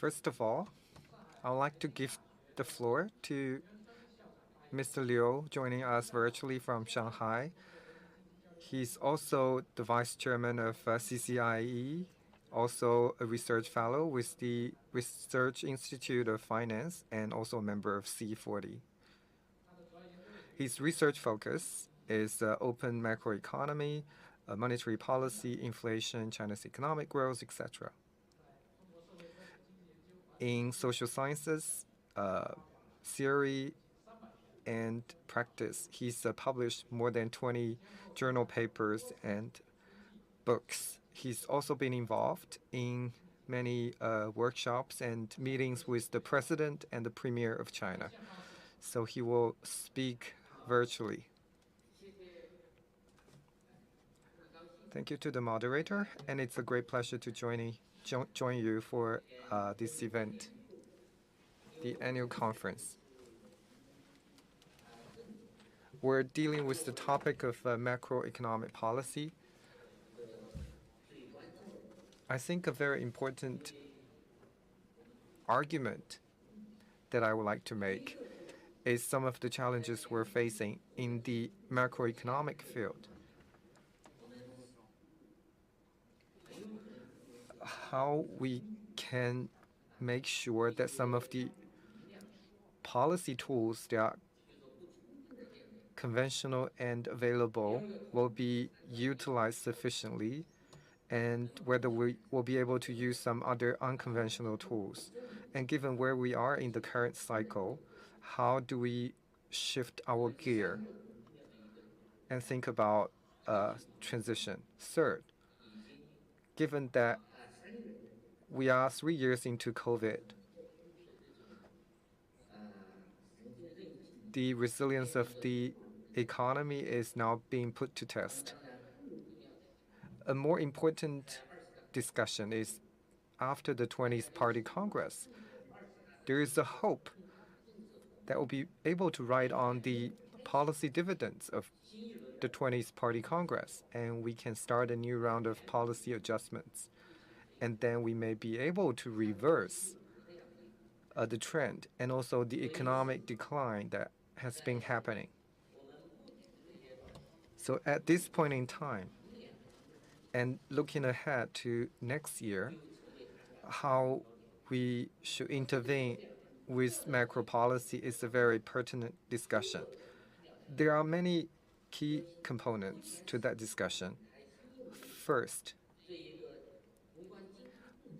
First of all, I would like to give the floor to Mr. Liu joining us virtually from Shanghai. He's also the vice chairman of CCIE, also a research fellow with the Research Institute of Finance and also a member of C40. His research focus is open macroeconomy, monetary policy, inflation, China's economic growth, etc. In social sciences, theory, and practice, he's published more than 20 journal papers and books. He's also been involved in many workshops and meetings with the president and the premier of China. So he will speak virtually. Thank you to the moderator, and it's a great pleasure to join you for this event, the annual conference. We're dealing with the topic of macroeconomic policy. I think a very important argument that I would like to make is some of the challenges we're facing in the macroeconomic field. How we can make sure that some of the policy tools that are conventional and available will be utilized sufficiently, and whether we will be able to use some other unconventional tools. And given where we are in the current cycle, how do we shift our gear and think about transition? Third, given that we are 3 years into COVID, the resilience of the economy is now being put to test. A more important discussion is after the 20th Party Congress. There is a hope that we'll be able to ride on the policy dividends of the 20th Party Congress, and we can start a new round of policy adjustments. And then we may be able to reverse the trend and also the economic decline that has been happening. So at this point in time, and looking ahead to next year, how we should intervene with macro policy is a very pertinent discussion. There are many key components to that discussion. First,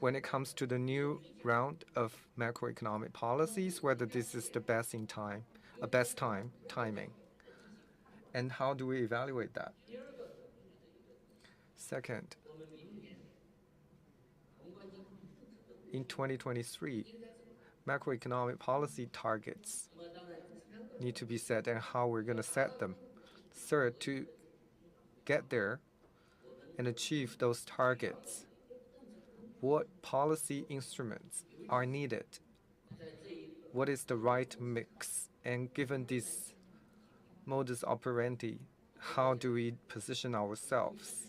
when it comes to the new round of macroeconomic policies, whether this is the best timing, and how do we evaluate that? Second, in 2023, macroeconomic policy targets need to be set and how we're going to set them. Third, to get there and achieve those targets, what policy instruments are needed? What is the right mix? And given this modus operandi, how do we position ourselves?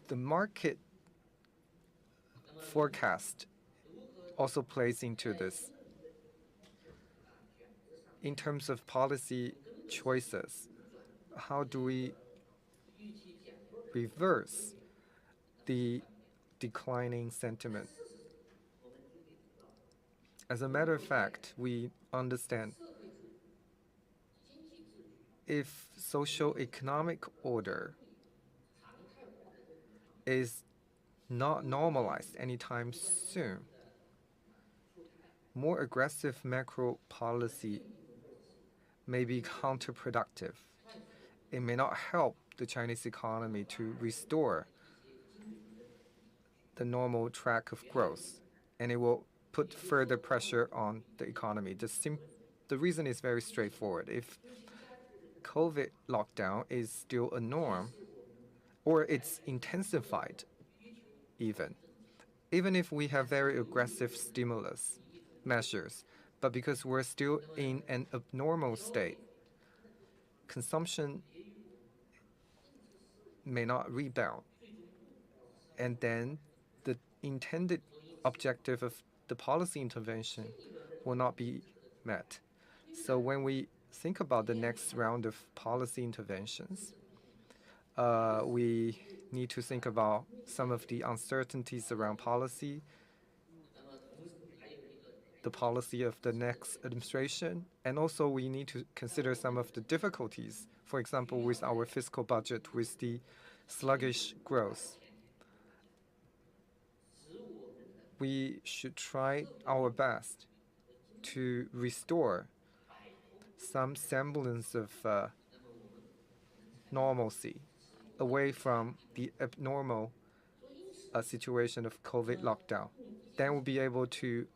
The market forecast also plays into this. In terms of policy choices, how do we reverse the declining sentiment? As a matter of fact, we understand if social economic order is not normalized anytime soon, more aggressive macro policy may be counterproductive. It may not help the Chinese economy to restore the normal track of growth, and it will put further pressure on the economy. The reason is very straightforward. If COVID lockdown is still a norm, or it's intensified even if we have very aggressive stimulus measures, but because we're still in an abnormal state, consumption may not rebound. And then the intended objective of the policy intervention will not be met. So when we think about the next round of policy interventions, we need to think about some of the uncertainties around policy, the policy of the next administration, and also we need to consider some of the difficulties, for example, with our fiscal budget, with the sluggish growth. We should try our best to restore some semblance of normalcy away from the abnormal situation of COVID lockdown. Then we'll be able to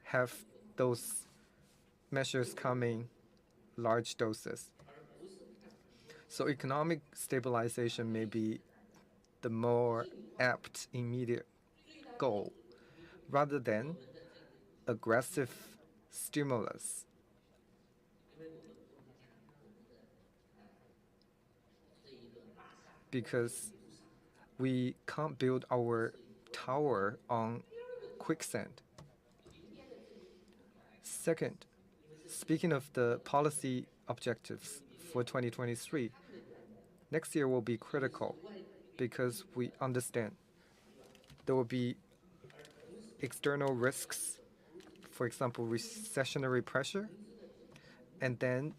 have those measures coming large doses. So economic stabilization may be the more apt immediate goal rather than aggressive stimulus. Because we can't build our tower on quicksand. Second, speaking of the policy objectives for 2023, next year will be critical because we understand there will be external risks, for example, recessionary pressure, and then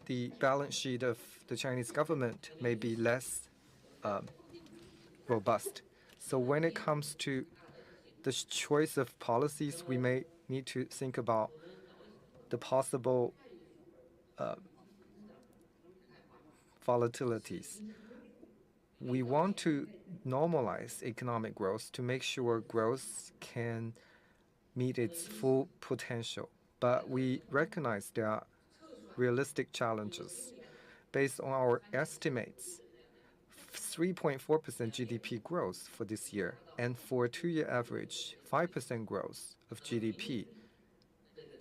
the balance sheet of the Chinese government may be less robust. So when it comes to the choice of policies, we may need to think about the possible volatilities. We want to normalize economic growth to make sure growth can meet its full potential. But we recognize there are realistic challenges. Based on our estimates, 3.4% GDP growth for this year, and for a 2-year average, 5% growth of GDP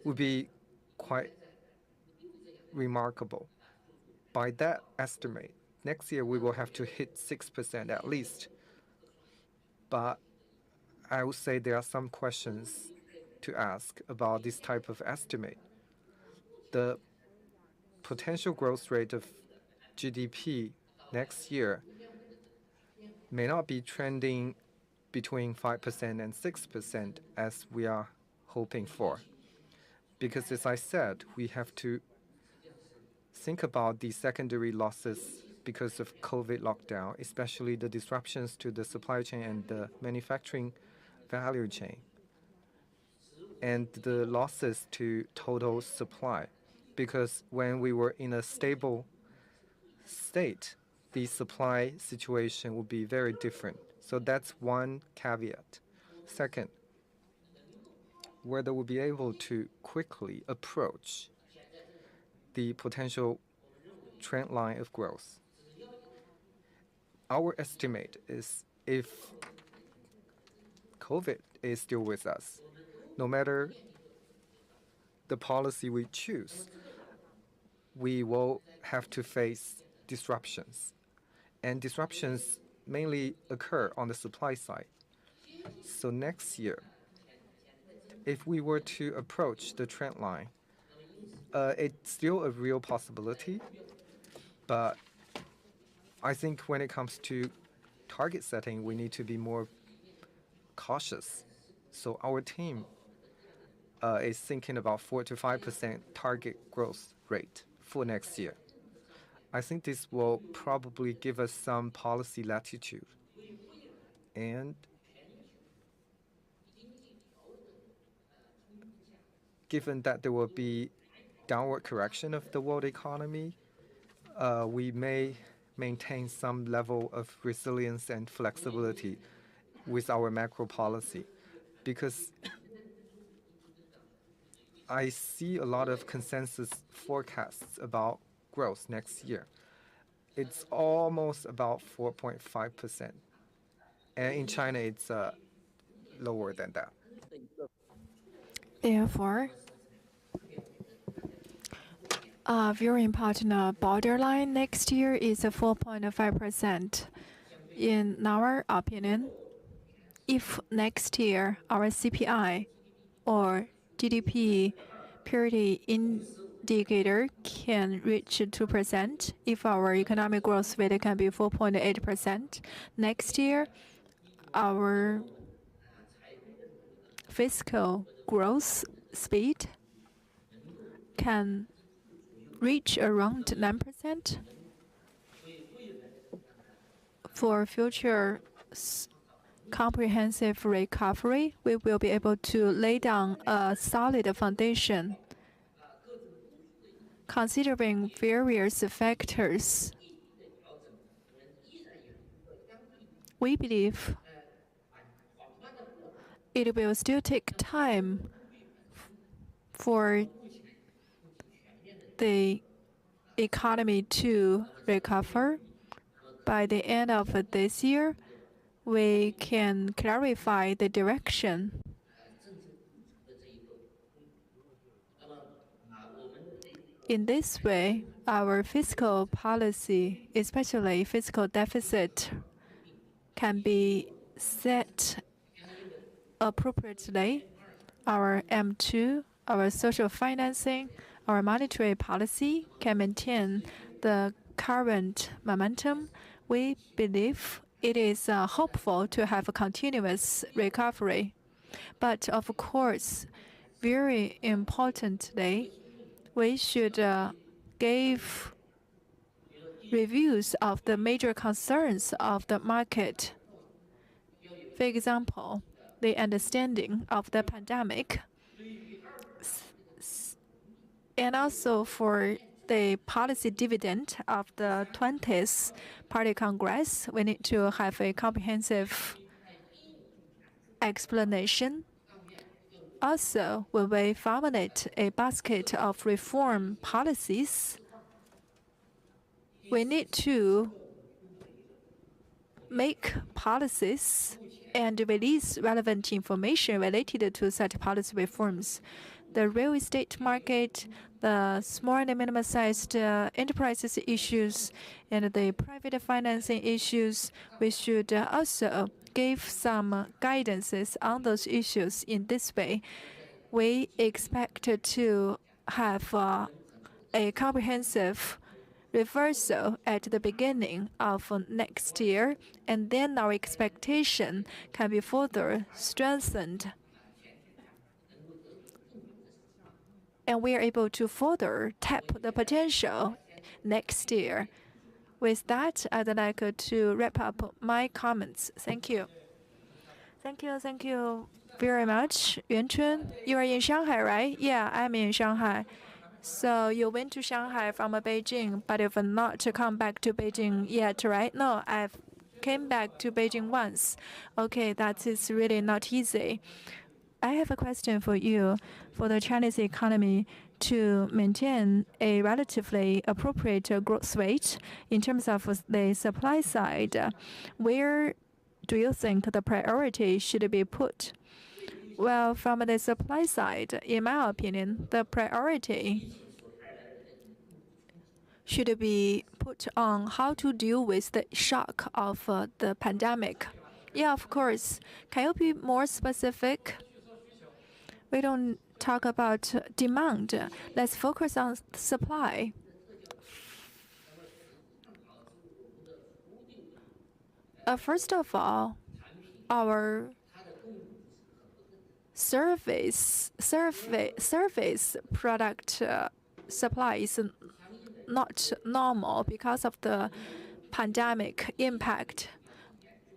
would be quite remarkable. By that estimate, next year we will have to hit 6% at least. But I would say there are some questions to ask about this type of estimate. The potential growth rate of GDP next year may not be trending between 5% and 6% as we are hoping for. Because as I said, we have to think about the secondary losses because of COVID lockdown, especially the disruptions to the supply chain and the manufacturing value chain, and the losses to total supply. Because when we were in a stable state, the supply situation would be very different. So that's one caveat. Second, whether we'll be able to quickly approach the potential trend line of growth. Our estimate is if COVID is still with us, no matter the policy we choose, we will have to face disruptions. And disruptions mainly occur on the supply side. So next year, if we were to approach the trend line, it's still a real possibility, but I think when it comes to target setting, we need to be more cautious. So our team is thinking about 4 to 5% target growth rate for next year. I think this will probably give us some policy latitude. And given that there will be downward correction of the world economy, we may maintain some level of resilience and flexibility with our macro policy, because I see a lot of consensus forecasts about growth next year. It's almost about 4.5%. And in China, it's lower than that. Therefore, A very important borderline next year is 4.5%. In our opinion, if next year our CPI or GDP parity indicator can reach 2%, if our economic growth rate can be 4.8%, next year our fiscal growth speed can reach around 9%. For future comprehensive recovery, we will be able to lay down a solid foundation. Considering various factors, we believe it will still take time for the economy to recover. By the end of this year, we can clarify the direction. In this way, our fiscal policy, especially fiscal deficit, can be set appropriately. Our M2, our social financing, our monetary policy can maintain the current momentum. We believe it is hopeful to have a continuous recovery. But of course, very importantly, we should give reviews of the major concerns of the market. For example, the understanding of the pandemic, and also for the policy dividend of the 20th Party Congress, we need to have a comprehensive explanation. Also, when we formulate a basket of reform policies, we need to make policies and release relevant information related to such policy reforms. The real estate market, the small and medium-sized enterprises issues, and the private financing issues, we should also give some guidances on those issues. In this way, we expect to have a comprehensive reversal at the beginning of next year, and then our expectation can be further strengthened. And we are able to further tap the potential next year. With that, I'd like to wrap up my comments. Thank you. Thank you very much, Yuan Chun. You are in Shanghai, right? Yeah, I'm in Shanghai. So you went to Shanghai from Beijing, but you've not come back to Beijing yet, right? No, I've came back to Beijing once. Okay, that is really not easy. I have a question for you. For the Chinese economy to maintain a relatively appropriate growth rate in terms of the supply side, where do you think the priority should be put? Well, from the supply side, in my opinion, the priority should be put on how to deal with the shock of the pandemic. Yeah, of course. Can you be more specific? We don't talk about demand. Let's focus on supply. First of all, our service product supply is not normal because of the pandemic impact.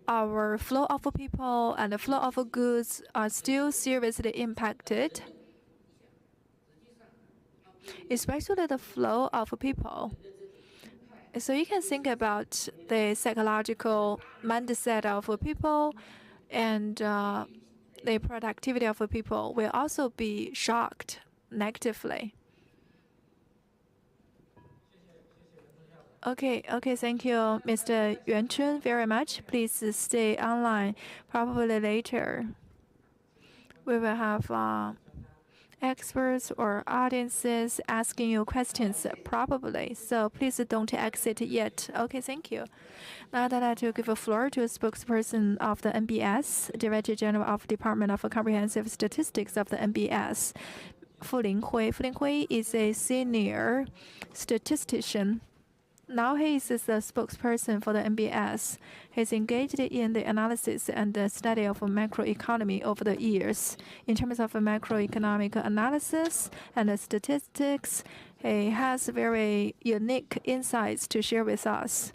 Our flow of people and the flow of goods are still seriously impacted, especially the flow of people. So you can think about the psychological mindset of people, and the productivity of people will also be shocked negatively. Okay, thank you, Mr. Yuan Chun, very much. Please stay online. Probably later, we will have experts or audiences asking you questions, probably. So please don't exit yet. Okay, thank you. Now I'd like to give the floor to a spokesperson of the NBS, Director General of Department of Comprehensive Statistics of the NBS, Fu Linghui. Fu Linghui is a senior statistician. Now he is the spokesperson for the NBS. He's engaged in the analysis and the study of macroeconomy over the years. In terms of macroeconomic analysis and statistics, he has very unique insights to share with us.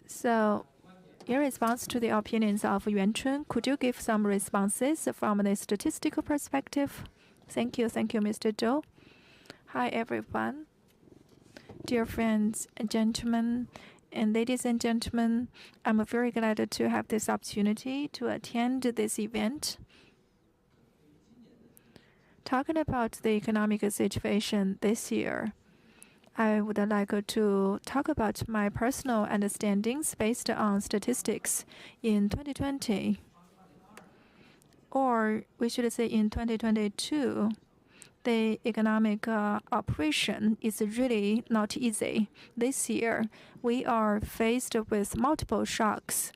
So, in response to the opinions of Yuan Chun, could you give some responses from the statistical perspective? Thank you, Mr. Zhou. Hi, everyone. Dear friends and gentlemen, and ladies and gentlemen, I'm very glad to have this opportunity to attend this event. Talking about the economic situation this year, I would like to talk about my personal understandings based on statistics in 2020, or we should say in 2022. The economic operation is really not easy. This year, we are faced with multiple shocks.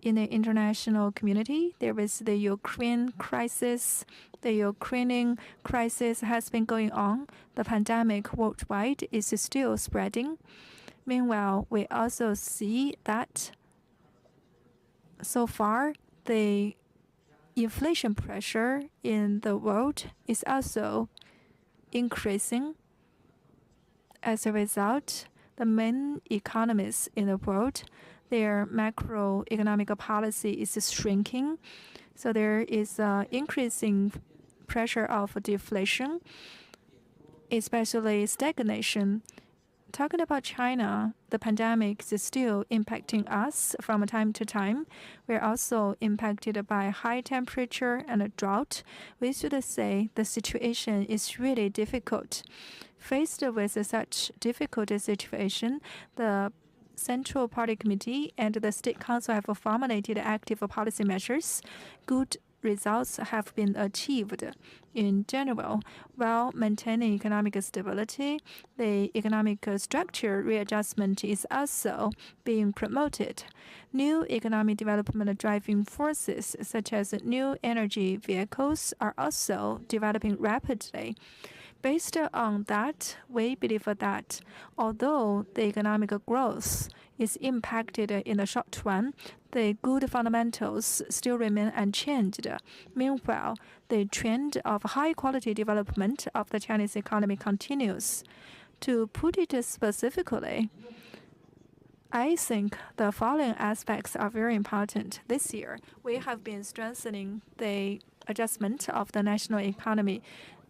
In the international community, there is the Ukraine crisis. The Ukrainian crisis has been going on. The pandemic worldwide is still spreading. Meanwhile, we also see that so far, the inflation pressure in the world is also increasing. As a result, the main economies in the world, their macroeconomic policy is shrinking. So there is increasing pressure of deflation, especially stagnation. Talking about China, the pandemic is still impacting us from time to time. We're also impacted by high temperature and a drought. We should say the situation is really difficult. Faced with such difficult situation, the Central Party Committee and the State Council have formulated active policy measures. Good results have been achieved. In general, while maintaining economic stability, the economic structure readjustment is also being promoted. New economic development driving forces, such as new energy vehicles, are also developing rapidly. Based on that, we believe that although the economic growth is impacted in the short run, the good fundamentals still remain unchanged. Meanwhile, the trend of high-quality development of the Chinese economy continues. To put it specifically, I think the following aspects are very important. This year, we have been strengthening the adjustment of the national economy.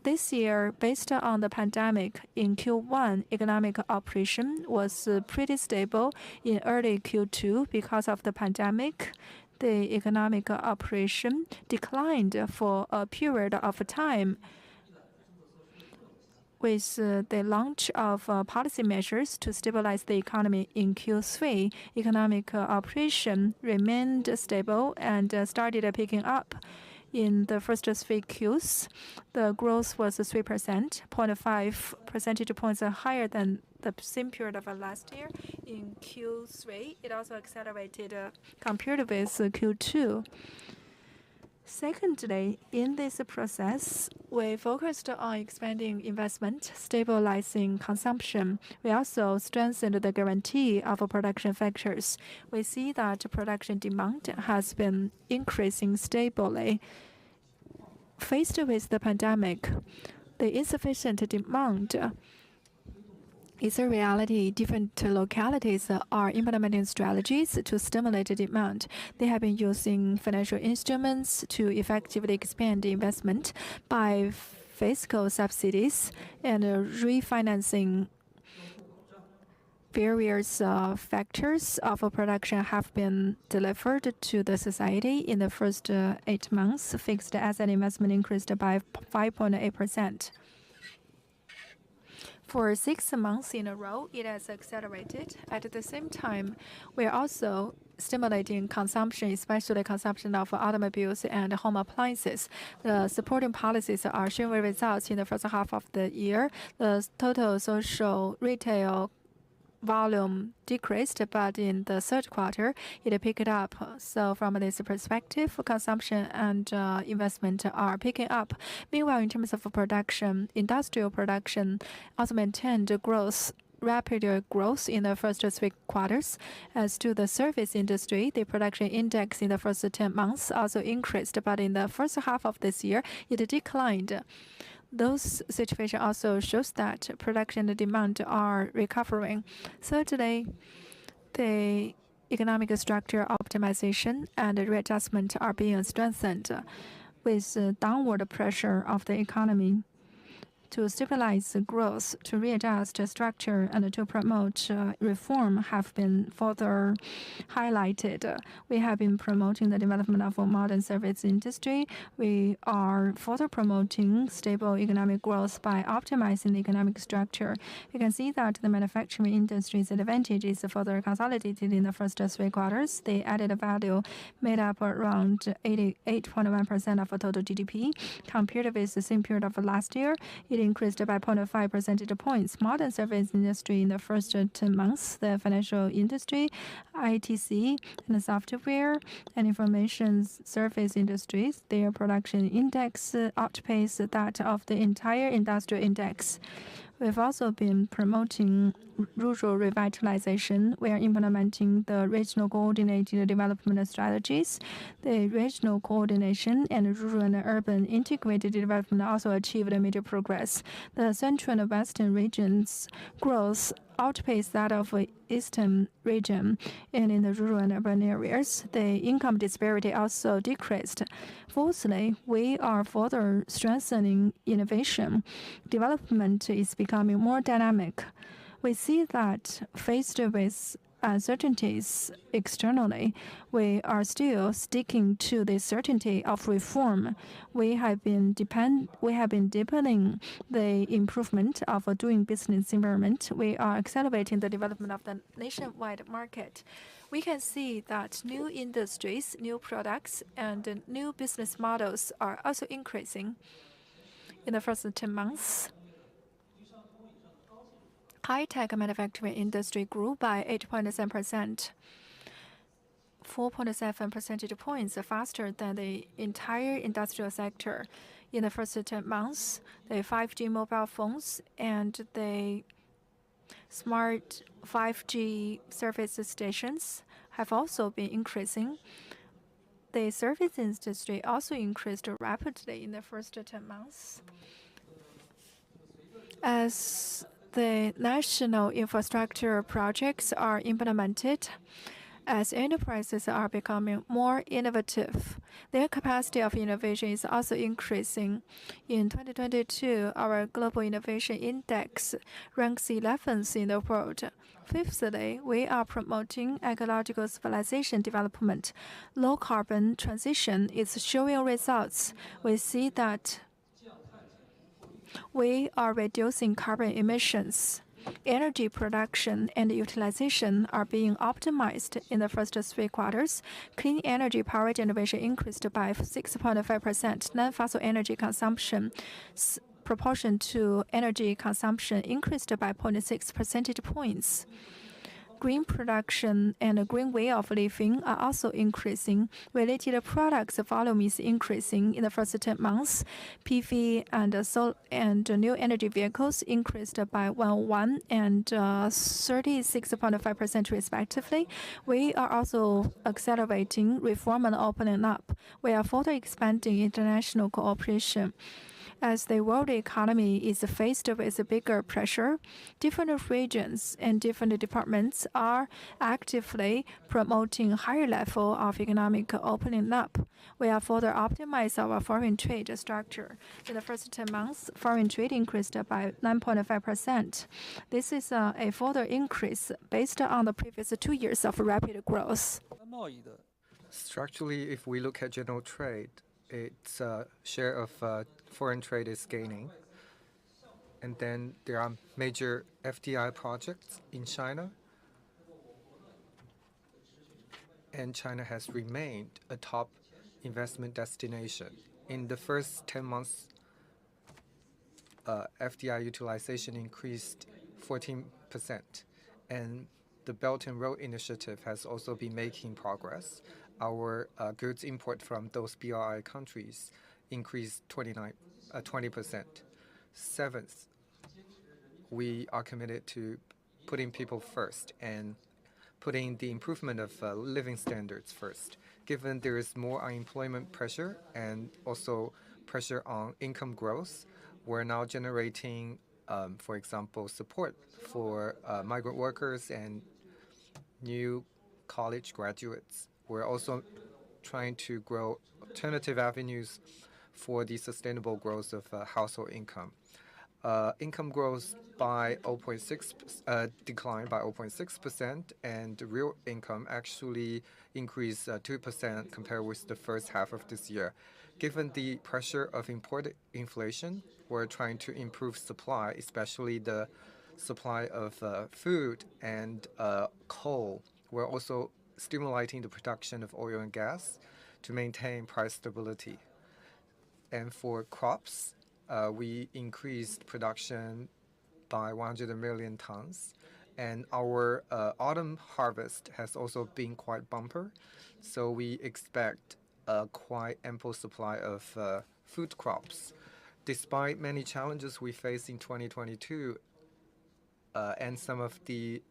This year, based on the pandemic, in Q1, economic operation was pretty stable. In early Q2, because of the pandemic, the economic operation declined for a period of time. With the launch of policy measures to stabilize the economy in Q3, economic operation remained stable and started picking up. In the first 3 Qs, the growth was 3%, 0.5 percentage points higher than the same period of last year. In Q3, it also accelerated compared with Q2. Secondly, in this process, we focused on expanding investment, stabilizing consumption. We also strengthened the guarantee of production factors. We see that production demand has been increasing stably. Faced with the pandemic, the insufficient demand is a reality. Different localities are implementing strategies to stimulate demand. They have been using financial instruments to effectively expand investment by fiscal subsidies and refinancing. Various factors of production have been delivered to the society in the first 8 months. Fixed asset investment increased by 5.8%. For 6 months in a row, it has accelerated. At the same time, we are also stimulating consumption, especially consumption of automobiles and home appliances. The supporting policies are showing results in the first half of the year. The total social retail volume decreased, but in the third quarter, it picked up. So from this perspective, consumption and investment are picking up. Meanwhile, in terms of production, industrial production also maintained rapid growth in the first 3 quarters. As to the service industry, the production index in the first 10 months also increased, but in the first half of this year, it declined. Those situation also shows that production and demand are recovering. Thirdly, the economic structure optimization and readjustment are being strengthened with downward pressure of the economy. To stabilize growth, to readjust structure, and to promote reform have been further highlighted. We have been promoting the development of a modern service industry. We are further promoting stable economic growth by optimizing the economic structure. You can see that the manufacturing industry's advantage is further consolidated in the first 3 quarters. The added value made up around 88.1% of total GDP. Compared with the same period of last year, it increased by 0.5 percentage points. Modern service industry in the first 10 months, the financial industry, ITC, and software and information service industries, their production index outpaced that of the entire industrial index. We've also been promoting rural revitalization. We are implementing the regional coordinated development strategies. The regional coordination and rural and urban integrated development also achieved a major progress. The central and western regions' growth outpaced that of the eastern region, and in the rural and urban areas, the income disparity also decreased. Fourthly, we are further strengthening innovation. Development is becoming more dynamic. We see that faced with uncertainties externally, we are still sticking to the certainty of reform. We have been deepening the improvement of a doing business environment. We are accelerating the development of the nationwide market. We can see that new industries, new products, and new business models are also increasing. In the first 10 months, high-tech manufacturing industry grew by 8.7%, 4.7 percentage points faster than the entire industrial sector. In the first 10 months, the 5G mobile phones and the smart 5G service stations have also been increasing. The service industry also increased rapidly in the first 10 months. As the national infrastructure projects are implemented, as enterprises are becoming more innovative, their capacity of innovation is also increasing. In 2022, our Global Innovation Index ranks 11th in the world. Fifthly, we are promoting ecological civilization development. Low carbon transition is showing results. We see that we are reducing carbon emissions. Energy production and utilization are being optimized in the first 3 quarters. Clean energy power generation increased by 6.5%. Non-fossil energy consumption proportion to energy consumption increased by 0.6 percentage points. Green production and a green way of living are also increasing. Related products volume is increasing in the first 10 months. PV and new energy vehicles increased by 1.1 and 36.5% respectively. We are also accelerating reform and opening up. We are further expanding international cooperation. As the world economy is faced with a bigger pressure, different regions and different departments are actively promoting higher level of economic opening up. We are further optimize our foreign trade structure. In the first 10 months, foreign trade increased by 9.5%. This is a further increase based on the previous 2 years of rapid growth. Structurally, if we look at general trade, its share of foreign trade is gaining. And then there are major FDI projects in China. and China has remained a top investment destination. In the first 10 months, FDI utilization increased 14%, and the Belt and Road Initiative has also been making progress. Our goods import from those BRI countries increased 20%. Seventh, we are committed to putting people first and putting the improvement of living standards first. Given there is more unemployment pressure and also pressure on income growth, we're now generating, for example, support for migrant workers and new college graduates. We're also trying to grow alternative avenues for the sustainable growth of household income. Income growth by 0.6 declined by 0.6%, and real income actually increased 2% compared with the first half of this year. Given the pressure of imported inflation, we're trying to improve supply, especially the supply of food and coal. We're also stimulating the production of oil and gas to maintain price stability. And for crops, we increased production by 100 million tons. And our autumn harvest has also been quite bumper. So we expect a quite ample supply of food crops. Despite many challenges we face in 2022 and some of the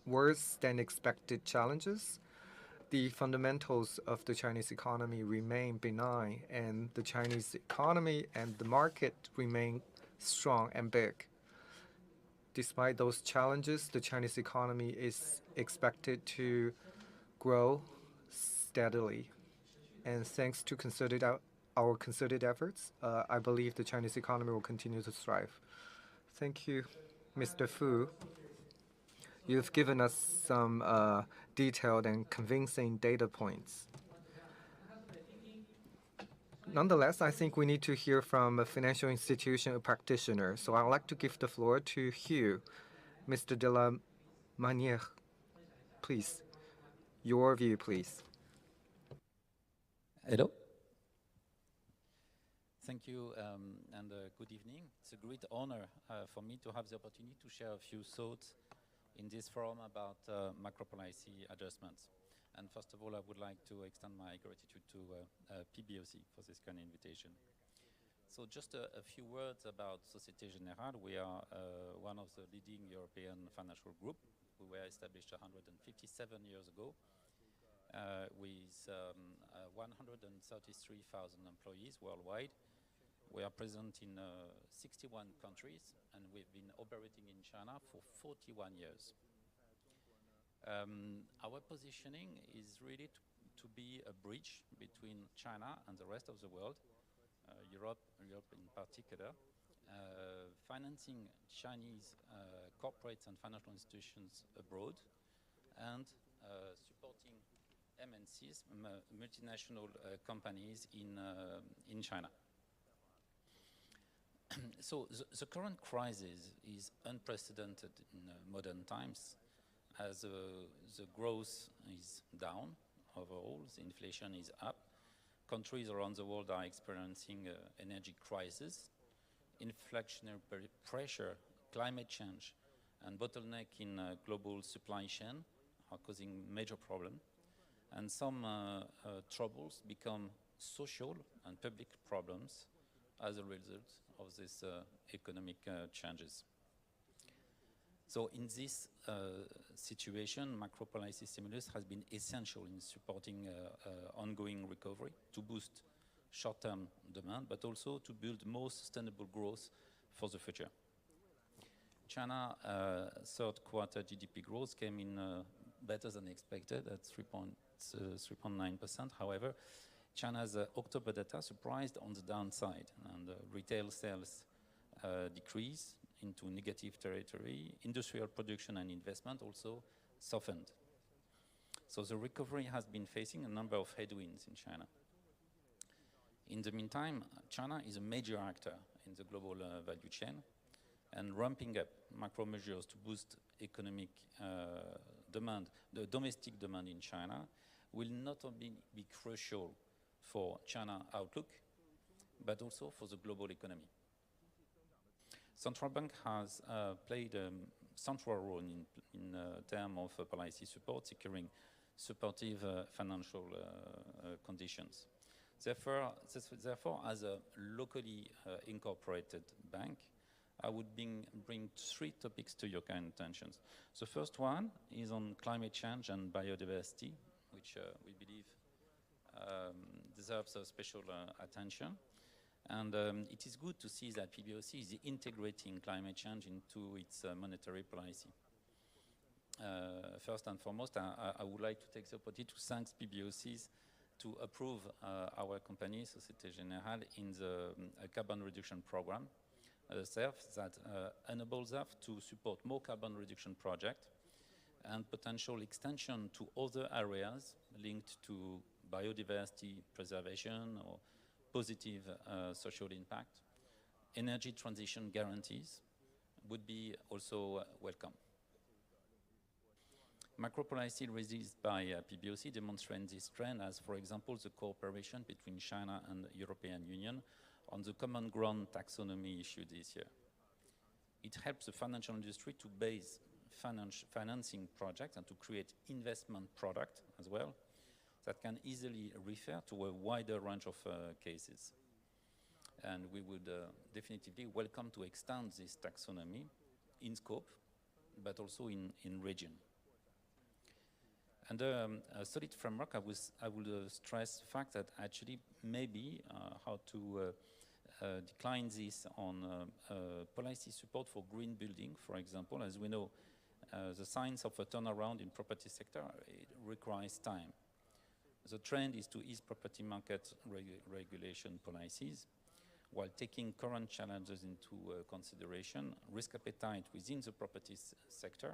worse than expected challenges, the fundamentals of the Chinese economy remain benign, and the Chinese economy and the market remain strong and big. Despite those challenges, the Chinese economy is expected to grow steadily. And thanks to our concerted efforts, I believe the Chinese economy will continue to thrive. Thank you, Mr. Fu. You've given us some detailed and convincing data points. Nonetheless, I think we need to hear from a financial institution practitioner. So I'd like to give the floor to Hugh. Mr. de la Manière, please. Your view, please. Hello. Thank you and good evening. It's a great honor for me to have the opportunity to share a few thoughts in this forum about macro policy adjustments. And first of all, I would like to extend my gratitude to PBOC for this kind of invitation. So just a few words about Société Générale. We are one of the leading European financial group. We were established 157 years ago with 133,000 employees worldwide. We are present in 61 countries, and we've been operating in China for 41 years. Our positioning is really to be a bridge between China and the rest of the world, Europe in particular, financing Chinese corporates and financial institutions abroad, and supporting MNCs, multinational companies in China. So the current crisis is unprecedented in modern times, as the growth is down overall, the inflation is up. Countries around the world are experiencing energy crisis, inflationary pressure, climate change, and bottleneck in global supply chain are causing major problems. And some troubles become social and public problems as a result of these economic changes. So in this situation, macro policy stimulus has been essential in supporting ongoing recovery to boost short-term demand, but also to build more sustainable growth for the future. China third quarter GDP growth came in better than expected at 3.9%. However, China's October data surprised on the downside, and retail sales decreased into negative territory. Industrial production and investment also softened. So the recovery has been facing a number of headwinds in China. In the meantime, China is a major actor in the global value chain, and ramping up macro measures to boost economic demand, the domestic demand in China, will not only be crucial for China outlook, but also for the global economy. Central bank has played a central role in terms of policy support, securing supportive financial conditions. Therefore, as a locally incorporated bank, I would bring three topics to your kind attention. The first one is on climate change and biodiversity, which we believe deserves a special attention. And it is good to see that PBOC is integrating climate change into its monetary policy. First and foremost, I would like to take the opportunity to thank PBOCs to approve our company, Société Générale, in the carbon reduction program, that enables us to support more carbon reduction projects and potential extension to other areas linked to biodiversity preservation or positive social impact. Energy transition guarantees would be also welcome. Macro policy released by PBOC demonstrates this trend as, for example, the cooperation between China and the European Union on the common ground taxonomy issue this year. It helps the financial industry to base financing projects and to create investment product as well that can easily refer to a wider range of cases. And we would definitively welcome to extend this taxonomy in scope, but also in region. Under a solid framework, I would stress the fact that actually maybe how to decline this on policy support for green building, for example. As we know, the signs of a turnaround in property sector, it requires time. The trend is to ease property market regulation policies while taking current challenges into consideration. Risk appetite within the property sector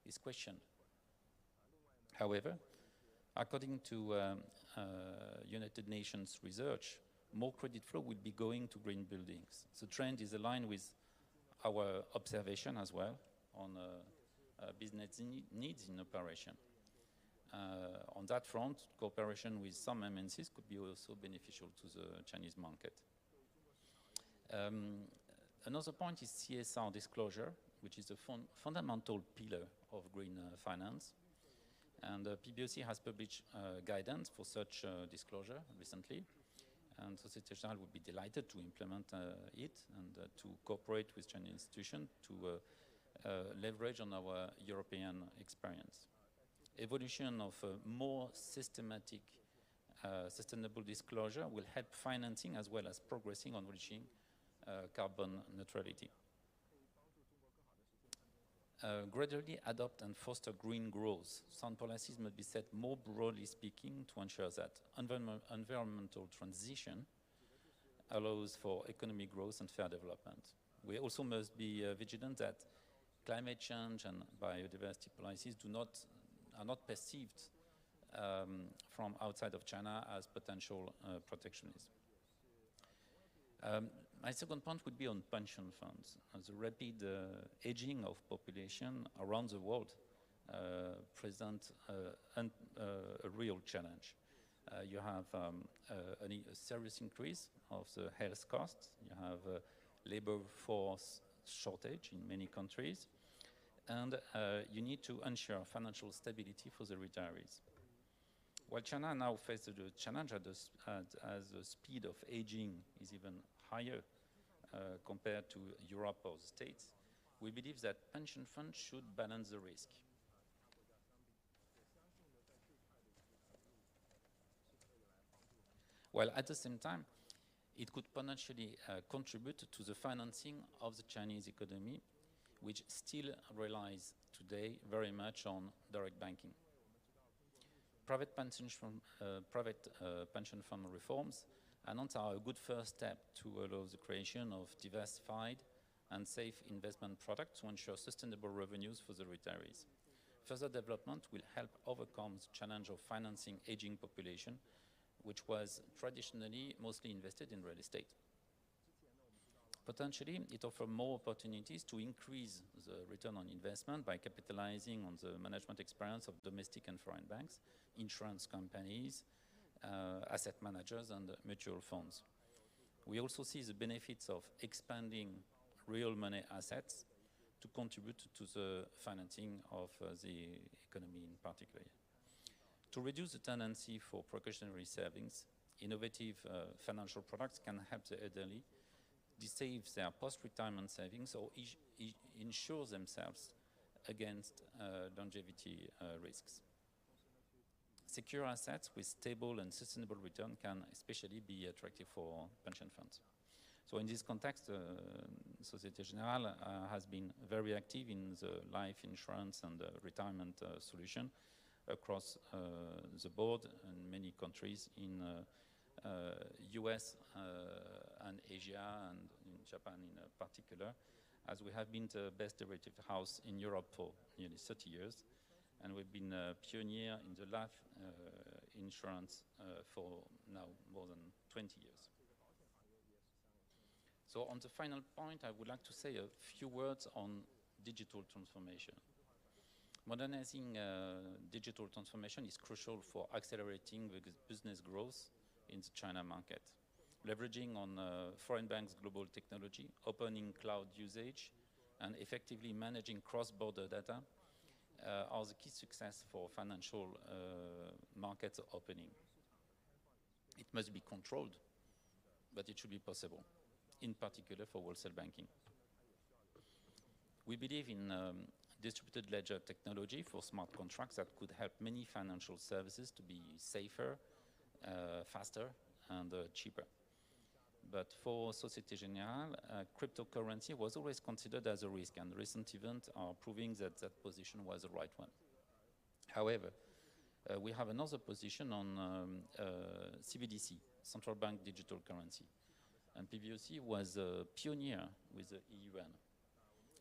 is questioned. However, according to United Nations research, more credit flow will be going to green buildings. The trend is aligned with our observation as well on business needs in operation. On that front, cooperation with some MNCs could be also beneficial to the Chinese market. Another point is CSR disclosure, which is a fundamental pillar of green finance. And PBOC has published guidance for such disclosure recently. And Société Générale would be delighted to implement it and to cooperate with Chinese institutions to leverage on our European experience. Evolution of more systematic sustainable disclosure will help financing as well as progressing on reaching carbon neutrality. Gradually adopt and foster green growth. Some policies must be set more broadly speaking to ensure that environmental transition allows for economic growth and fair development. We also must be vigilant that climate change and biodiversity policies are not perceived from outside of China as potential protectionism. My second point would be on pension funds. The rapid aging of population around the world present a real challenge. You have a serious increase of the health costs. You have a labor force shortage in many countries. And you need to ensure financial stability for the retirees. While China now faces the challenge as the speed of aging is even higher compared to Europe or the States, we believe that pension funds should balance the risk. While at the same time, it could potentially contribute to the financing of the Chinese economy, which still relies today very much on direct banking. Private pension fund reforms announced are a good first step to allow the creation of diversified and safe investment products to ensure sustainable revenues for the retirees. Further development will help overcome the challenge of financing aging population, which was traditionally mostly invested in real estate. Potentially, it offers more opportunities to increase the return on investment by capitalizing on the management experience of domestic and foreign banks, insurance companies, asset managers, and mutual funds. We also see the benefits of expanding real money assets to contribute to the financing of the economy in particular. To reduce the tendency for precautionary savings, innovative financial products can help the elderly save their post-retirement savings or insure themselves against longevity risks. Secure assets with stable and sustainable return can especially be attractive for pension funds. So in this context, Société Générale has been very active in the life insurance and retirement solution across the board in many countries in US and Asia and in Japan in particular, as we have been the best derivative house in Europe for nearly 30 years. And we've been a pioneer in the life insurance for now more than 20 years. So on the final point, I would like to say a few words on digital transformation. Modernizing digital transformation is crucial for accelerating the business growth in the China market. Leveraging on foreign banks' global technology, opening cloud usage, and effectively managing cross-border data are the key success for financial markets opening. It must be controlled, but it should be possible, in particular for wholesale banking. We believe in distributed ledger technology for smart contracts that could help many financial services to be safer, faster, and cheaper. But for Société Générale, cryptocurrency was always considered as a risk, and recent events are proving that that position was the right one. However, we have another position on CBDC, Central Bank Digital Currency. And PBOC was a pioneer with the EUN.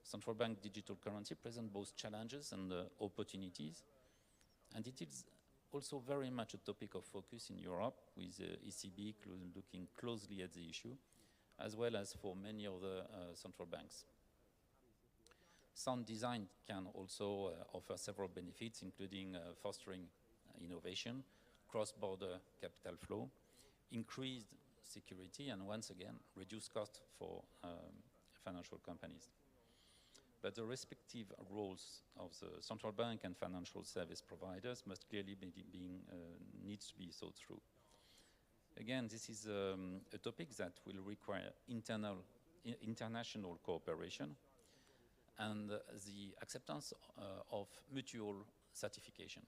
Central Bank Digital Currency presents both challenges and opportunities, and it is also very much a topic of focus in Europe, with the ECB looking closely at the issue, as well as for many other central banks. Sound design can also offer several benefits, including fostering innovation, cross-border capital flow, increased security, and once again, reduce costs for financial companies. But the respective roles of the central bank and financial service providers must clearly needs to be thought through. Again, this is a topic that will require international cooperation and the acceptance of mutual certification.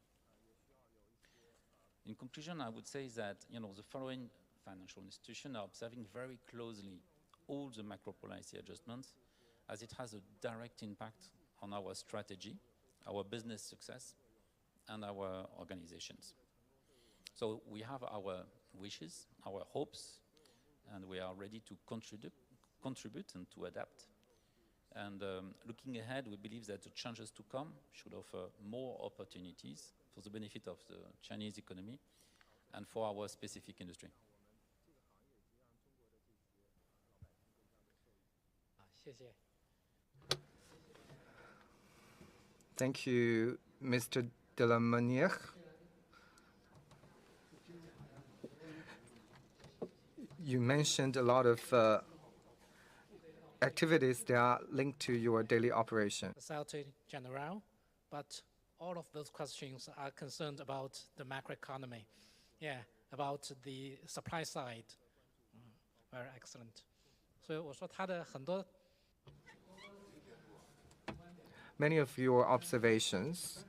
In conclusion, I would say that the following financial institutions are observing very closely all the macro policy adjustments, as it has a direct impact on our strategy, our business success, and our organizations. So we have our wishes, our hopes, and we are ready to contribute and to adapt. And looking ahead, we believe that the changes to come should offer more opportunities for the benefit of the Chinese economy and for our specific industry. Thank you, Mr. de la Manière. You mentioned a lot of activities that are linked to your daily operation. Société Générale, but all of those questions are concerned about the macroeconomy. Yeah, about the supply side. Very excellent. So 我说他的很多 Many of your observations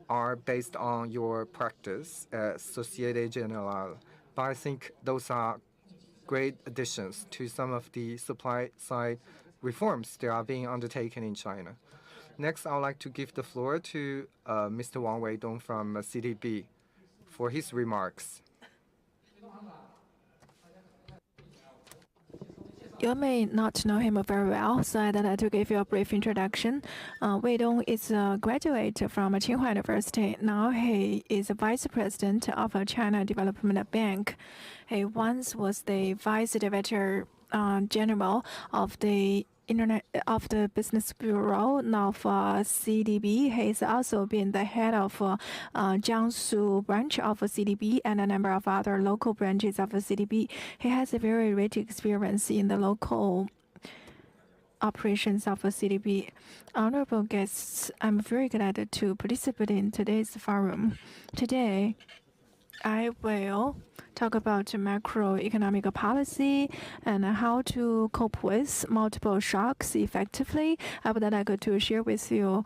are based on your practice at Société Générale, but I think those are great additions to some of the supply side reforms that are being undertaken in China. Next, I would like to give the floor to Mr. Wang Weidong from CDB for his remarks. You may not know him very well, so I'd like to give you a brief introduction. Wei Dong is a graduate from Tsinghua University. Now he is a vice president of a China Development Bank. He once was the vice director general of the Business Bureau of CDB. He's also been the head of Jiangsu branch of CDB and a number of other local branches of CDB. He has a very rich experience in the local operations of CDB. Honorable guests, I'm very glad to participate in today's forum. Today, I will talk about macroeconomic policy and how to cope with multiple shocks effectively. I would like to share with you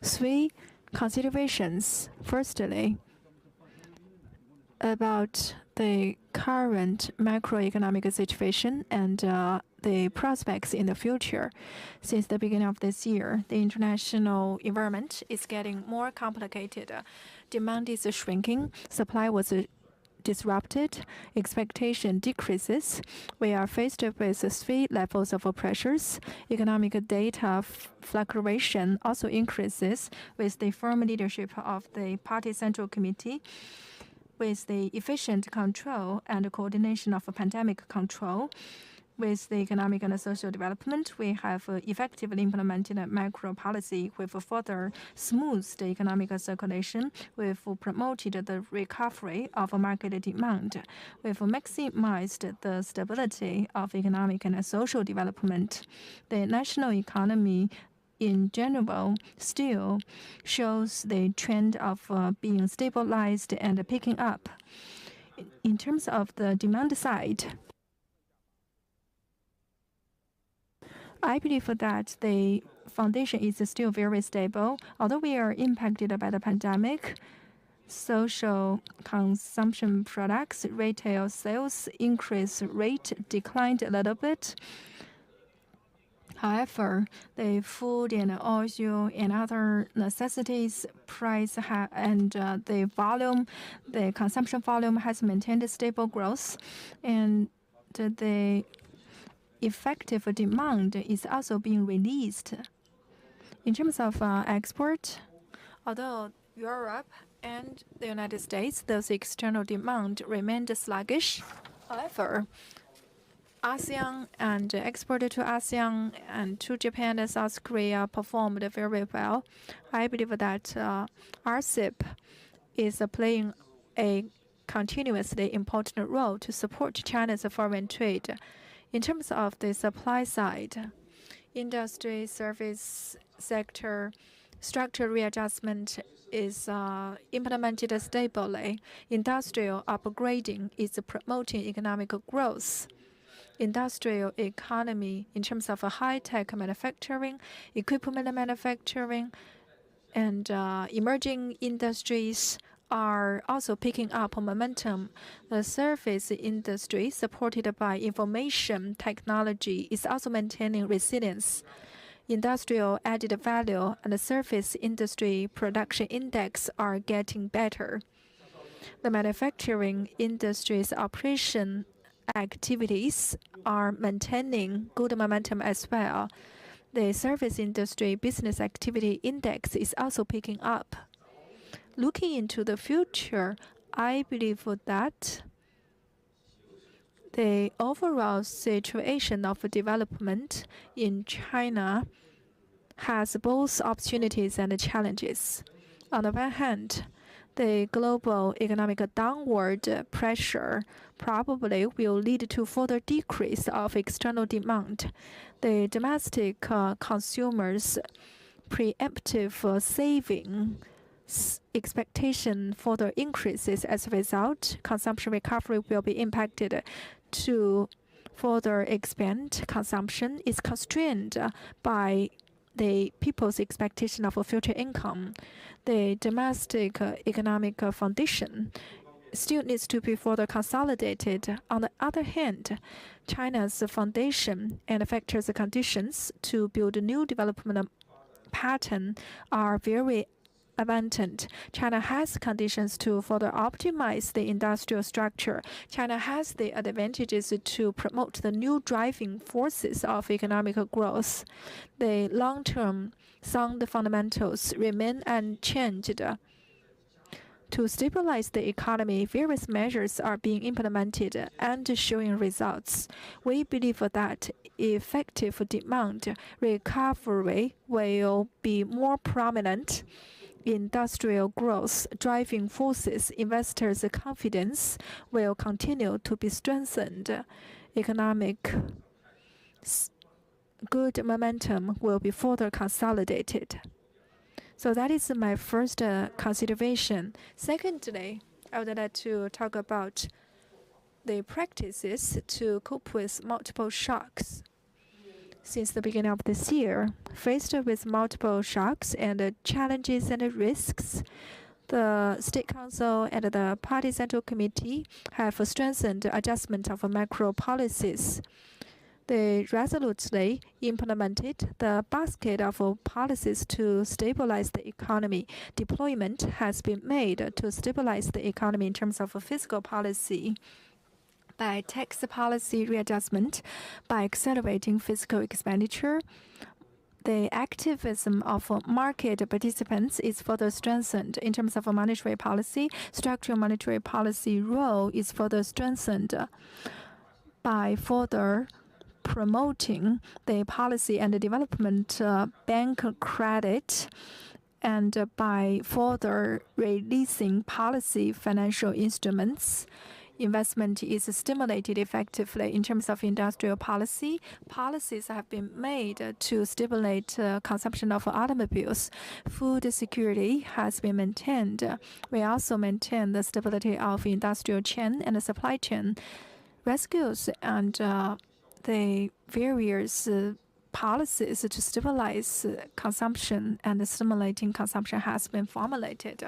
3 considerations. Firstly, about the current macroeconomic situation and the prospects in the future. Since the beginning of this year, the international environment is getting more complicated. Demand is shrinking, supply was disrupted, expectation decreases. We are faced with 3 levels of pressures. Economic data fluctuation also increases with the firm leadership of the Party Central Committee, with the efficient control and coordination of pandemic control. With the economic and social development, we have effectively implemented a macro policy. We've further smoothed the economic circulation. We've promoted the recovery of market demand. We've maximized the stability of economic and social development. The national economy in general still shows the trend of being stabilized and picking up. In terms of the demand side, I believe that the foundation is still very stable. Although we are impacted by the pandemic, social consumption products, retail sales increase rate declined a little bit. However, the food and oil and other necessities price and the consumption volume has maintained a stable growth, and the effective demand is also being released. In terms of export, although Europe and the United States, those external demand remained sluggish. However, ASEAN and export to ASEAN and to Japan and South Korea performed very well. I believe that RCEP is playing a continuously important role to support China's foreign trade. In terms of the supply side, industry, service sector, structural readjustment is implemented stably. Industrial upgrading is promoting economic growth. Industrial economy in terms of high-tech manufacturing, equipment manufacturing, and emerging industries are also picking up momentum. The service industry, supported by information technology, is also maintaining resilience. Industrial added value and the service industry production index are getting better. The manufacturing industry's operation activities are maintaining good momentum as well. The service industry business activity index is also picking up. Looking into the future, I believe that the overall situation of development in China has both opportunities and challenges. On the one hand, the global economic downward pressure probably will lead to further decrease of external demand. The domestic consumers' preemptive saving expectation further increases. As a result, consumption recovery will be impacted. To further expand consumption is constrained by the people's expectation of a future income. The domestic economic foundation still needs to be further consolidated. On the other hand, China's foundation and factors conditions to build a new development pattern are very abundant. China has conditions to further optimize the industrial structure. China has the advantages to promote the new driving forces of economic growth. The long-term sound fundamentals remain unchanged. To stabilize the economy, various measures are being implemented and showing results. We believe that effective demand recovery will be more prominent. Industrial growth driving forces, investors' confidence will continue to be strengthened. Economic good momentum will be further consolidated. So that is my first consideration. Secondly, I would like to talk about the practices to cope with multiple shocks. Since the beginning of this year, faced with multiple shocks and challenges and risks, the State Council and the Party Central Committee have strengthened adjustment of macro policies. They resolutely implemented the basket of policies to stabilize the economy. Deployment has been made to stabilize the economy in terms of fiscal policy by tax policy readjustment, by accelerating fiscal expenditure. The activism of market participants is further strengthened. In terms of monetary policy, structural monetary policy role is further strengthened by further promoting the policy and the development bank credit, and by further releasing policy financial instruments. Investment is stimulated effectively. In terms of industrial policy, policies have been made to stimulate consumption of automobiles. Food security has been maintained. We also maintain the stability of industrial chain and the supply chain. Rescues and the various policies to stabilize consumption and stimulating consumption has been formulated.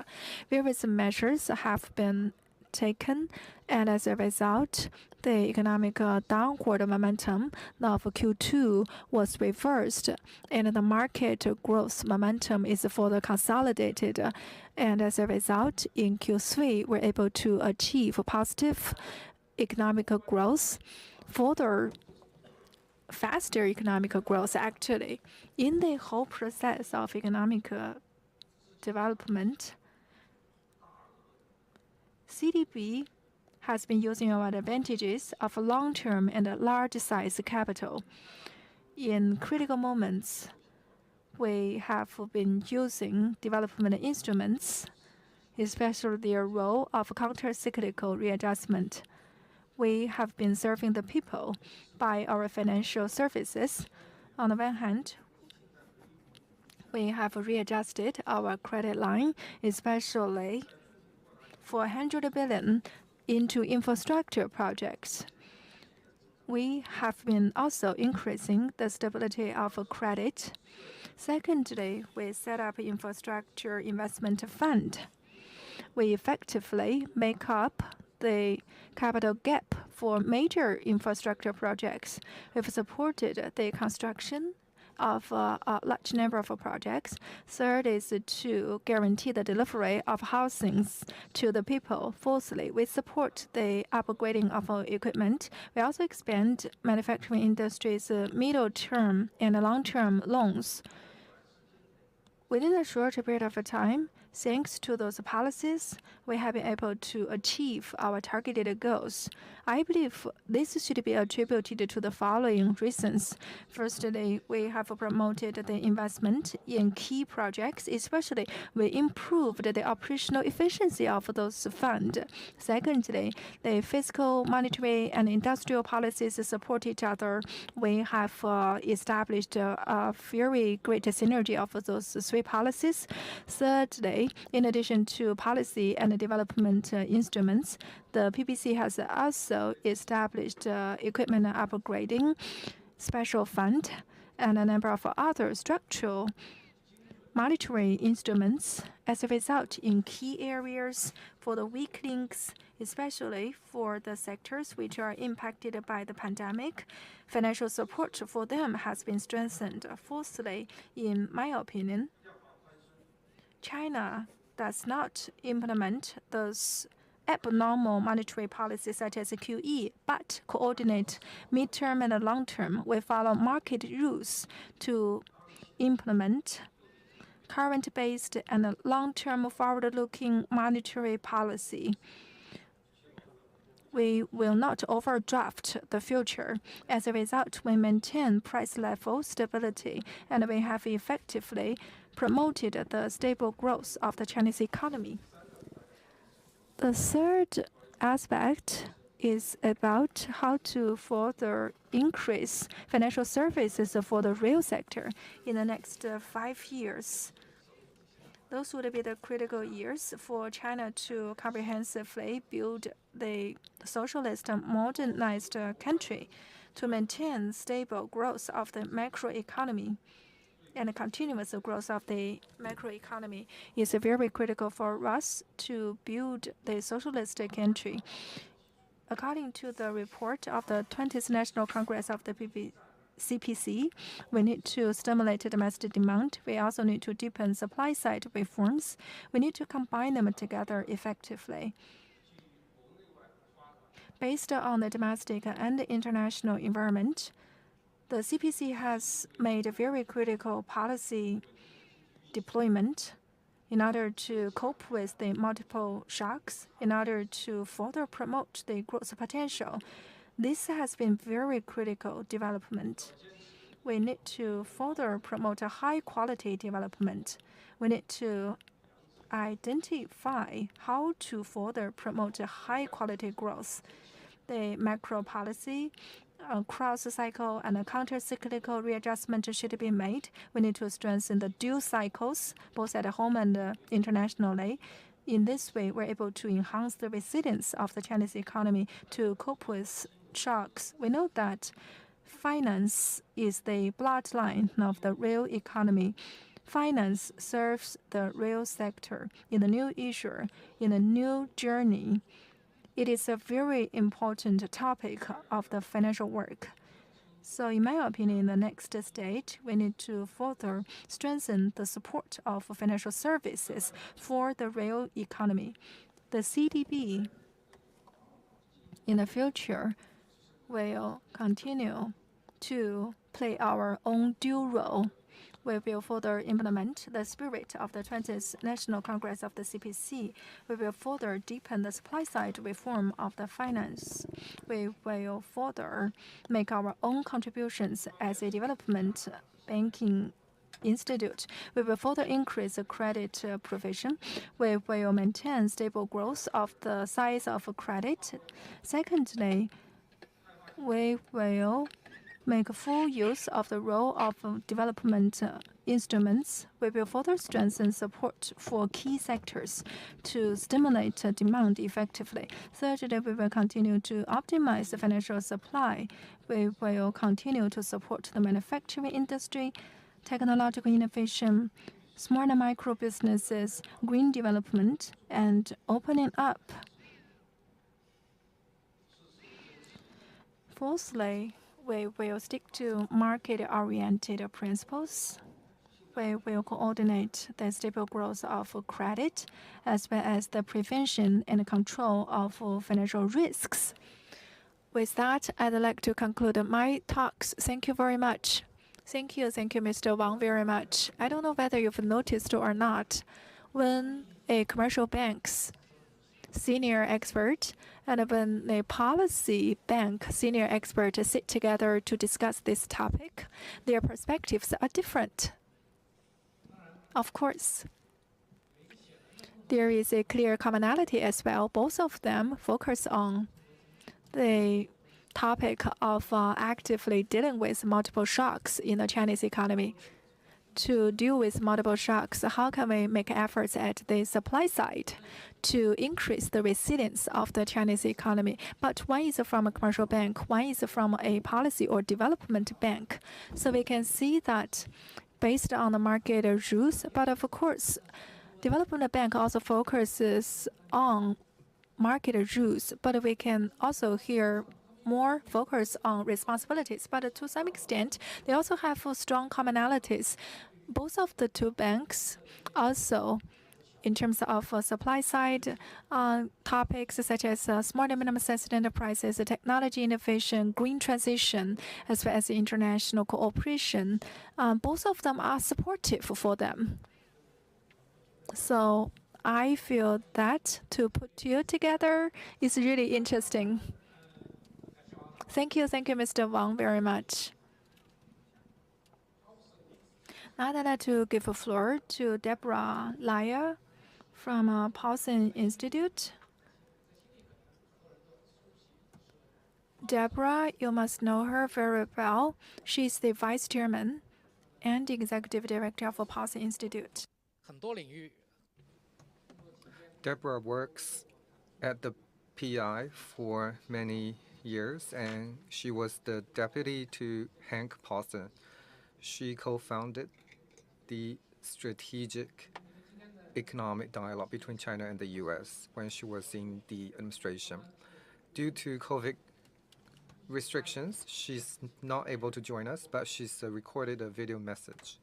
Various measures have been taken, and as a result, the economic downward momentum of Q2 was reversed, and the market growth momentum is further consolidated. And as a result, in Q3, we're able to achieve positive economic growth, further faster economic growth. Actually, in the whole process of economic development, CDB has been using our advantages of long-term and large-size capital. In critical moments, we have been using development instruments, especially their role of counter-cyclical readjustment. We have been serving the people by our financial services. On the one hand, we have readjusted our credit line, especially for 100 billion into infrastructure projects. We have been also increasing the stability of credit. Secondly, we set up infrastructure investment fund. We effectively make up the capital gap for major infrastructure projects. We've supported the construction of a large number of projects. Third is to guarantee the delivery of housings to the people. Fourthly, we support the upgrading of our equipment. We also expand manufacturing industry's middle-term and long-term loans. Within a short period of time, thanks to those policies, we have been able to achieve our targeted goals. I believe this should be attributed to the following reasons. Firstly, we have promoted the investment in key projects, especially we improved the operational efficiency of those funds. Secondly, the fiscal, monetary, and industrial policies support each other. We have established a very great synergy of those three policies. Thirdly, in addition to policy and development instruments, the PPC has also established equipment upgrading special fund and a number of other structural monetary instruments. As a result, in key areas for the weak links, especially for the sectors which are impacted by the pandemic, financial support for them has been strengthened. Fourthly, in my opinion, China does not implement those abnormal monetary policies such as QE, but coordinate midterm and long-term. We follow market rules to implement current-based and long-term forward-looking monetary policy. We will not overdraft the future. As a result, we maintain price level stability, and we have effectively promoted the stable growth of the Chinese economy. The third aspect is about how to further increase financial services for the real sector in the next 5 years. Those would be the critical years for China to comprehensively build the socialist modernized country to maintain stable growth of the macroeconomy. And the continuous growth of the macroeconomy is very critical for us to build the socialist country. According to the report of the 20th National Congress of the CPC, we need to stimulate domestic demand. We also need to deepen supply-side reforms. We need to combine them together effectively. Based on the domestic and international environment, the CPC has made a very critical policy deployment in order to cope with the multiple shocks, in order to further promote the growth potential. This has been very critical development. We need to further promote a high-quality development. We need to identify how to further promote a high-quality growth. The macro policy, cross-cycle and counter-cyclical readjustment should be made. We need to strengthen the dual cycles, both at home and internationally. In this way, we're able to enhance the resilience of the Chinese economy to cope with shocks. We know that finance is the bloodline of the real economy. Finance serves the real sector in the new issue, in a new journey. It is a very important topic of the financial work. So in my opinion, in the next stage, we need to further strengthen the support of financial services for the real economy. The CDB in the future will continue to play our own dual role. We will further implement the spirit of the 20th National Congress of the CPC. We will further deepen the supply-side reform of the finance. We will further make our own contributions as a development banking institute. We will further increase the credit provision. We will maintain stable growth of the size of credit. Secondly, we will make full use of the role of development instruments. We will further strengthen support for key sectors to stimulate demand effectively. Thirdly, we will continue to optimize the financial supply. We will continue to support the manufacturing industry, technological innovation, small and micro businesses, green development, and opening up. Fourthly, we will stick to market-oriented principles. We will coordinate the stable growth of credit, as well as the prevention and control of financial risks. With that, I'd like to conclude my talks. Thank you very much. Thank you, Mr. Wang, very much. I don't know whether you've noticed or not, when a commercial bank's senior expert and when a policy bank senior expert sit together to discuss this topic, their perspectives are different. Of course, there is a clear commonality as well. Both of them focus on the topic of actively dealing with multiple shocks in the Chinese economy. To deal with multiple shocks, how can we make efforts at the supply side to increase the resilience of the Chinese economy? But one is from a commercial bank, one is from a policy or development bank. So we can see that based on the market rules, but of course, development bank also focuses on market rules, but we can also hear more focus on responsibilities. But to some extent, they also have strong commonalities. Both of the two banks also, in terms of supply side topics such as small and minimum-sized enterprises, technology innovation, green transition, as well as international cooperation, both of them are supportive for them. So I feel that to put you together is really interesting. Thank you, Mr. Wang, very much. Now I'd like to give the floor to Deborah Lyer from Paulson Institute. Deborah, you must know her very well. She's the vice chairman and the executive director of the Paulson Institute. 很多领域 Deborah works at the PI for many years, and she was the deputy to Hank Paulson. She co-founded the Strategic Economic Dialogue between China and the U.S. when she was in the administration. Due to COVID restrictions, she's not able to join us, but she's recorded a video message.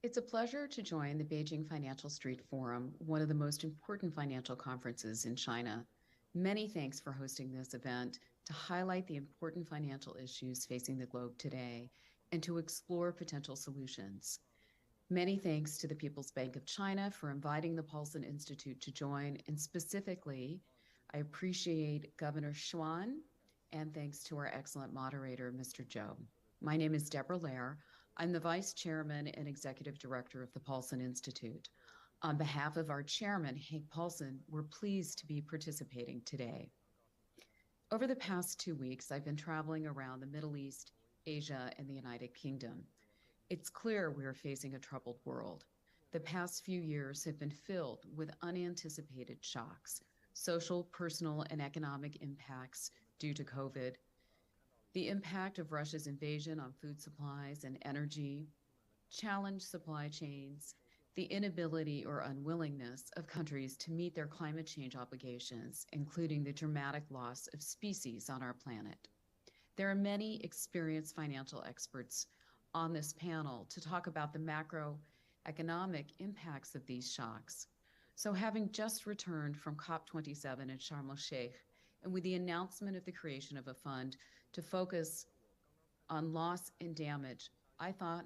It's a pleasure to join the Beijing Financial Street Forum, one of the most important financial conferences in China. Many thanks for hosting this event to highlight the important financial issues facing the globe today and to explore potential solutions. Many thanks to the People's Bank of China for inviting the Paulson Institute to join, and specifically, I appreciate Governor Xuan, and thanks to our excellent moderator, Mr. Zhou. My name is Deborah Lair. I'm the Vice Chairman and Executive Director of the Paulson Institute. On behalf of our chairman, Hank Paulson, we're pleased to be participating today. Over the past 2 weeks, I've been traveling around the Middle East, Asia, and the United Kingdom. It's clear we are facing a troubled world. The past few years have been filled with unanticipated shocks, social, personal, and economic impacts due to COVID, the impact of Russia's invasion on food supplies and energy, challenged supply chains, the inability or unwillingness of countries to meet their climate change obligations, including the dramatic loss of species on our planet. There are many experienced financial experts on this panel to talk about the macroeconomic impacts of these shocks. So having just returned from COP27 in Sharm el-Sheikh, and with the announcement of the creation of a fund to focus on loss and damage, I thought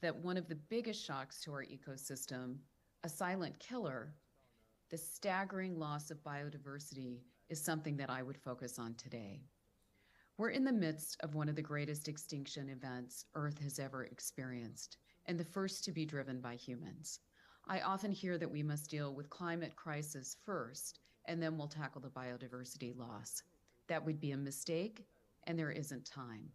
that one of the biggest shocks to our ecosystem, a silent killer, the staggering loss of biodiversity, is something that I would focus on today. We're in the midst of one of the greatest extinction events Earth has ever experienced, and the first to be driven by humans. I often hear that we must deal with climate crisis first, and then we'll tackle the biodiversity loss. That would be a mistake, and there isn't time.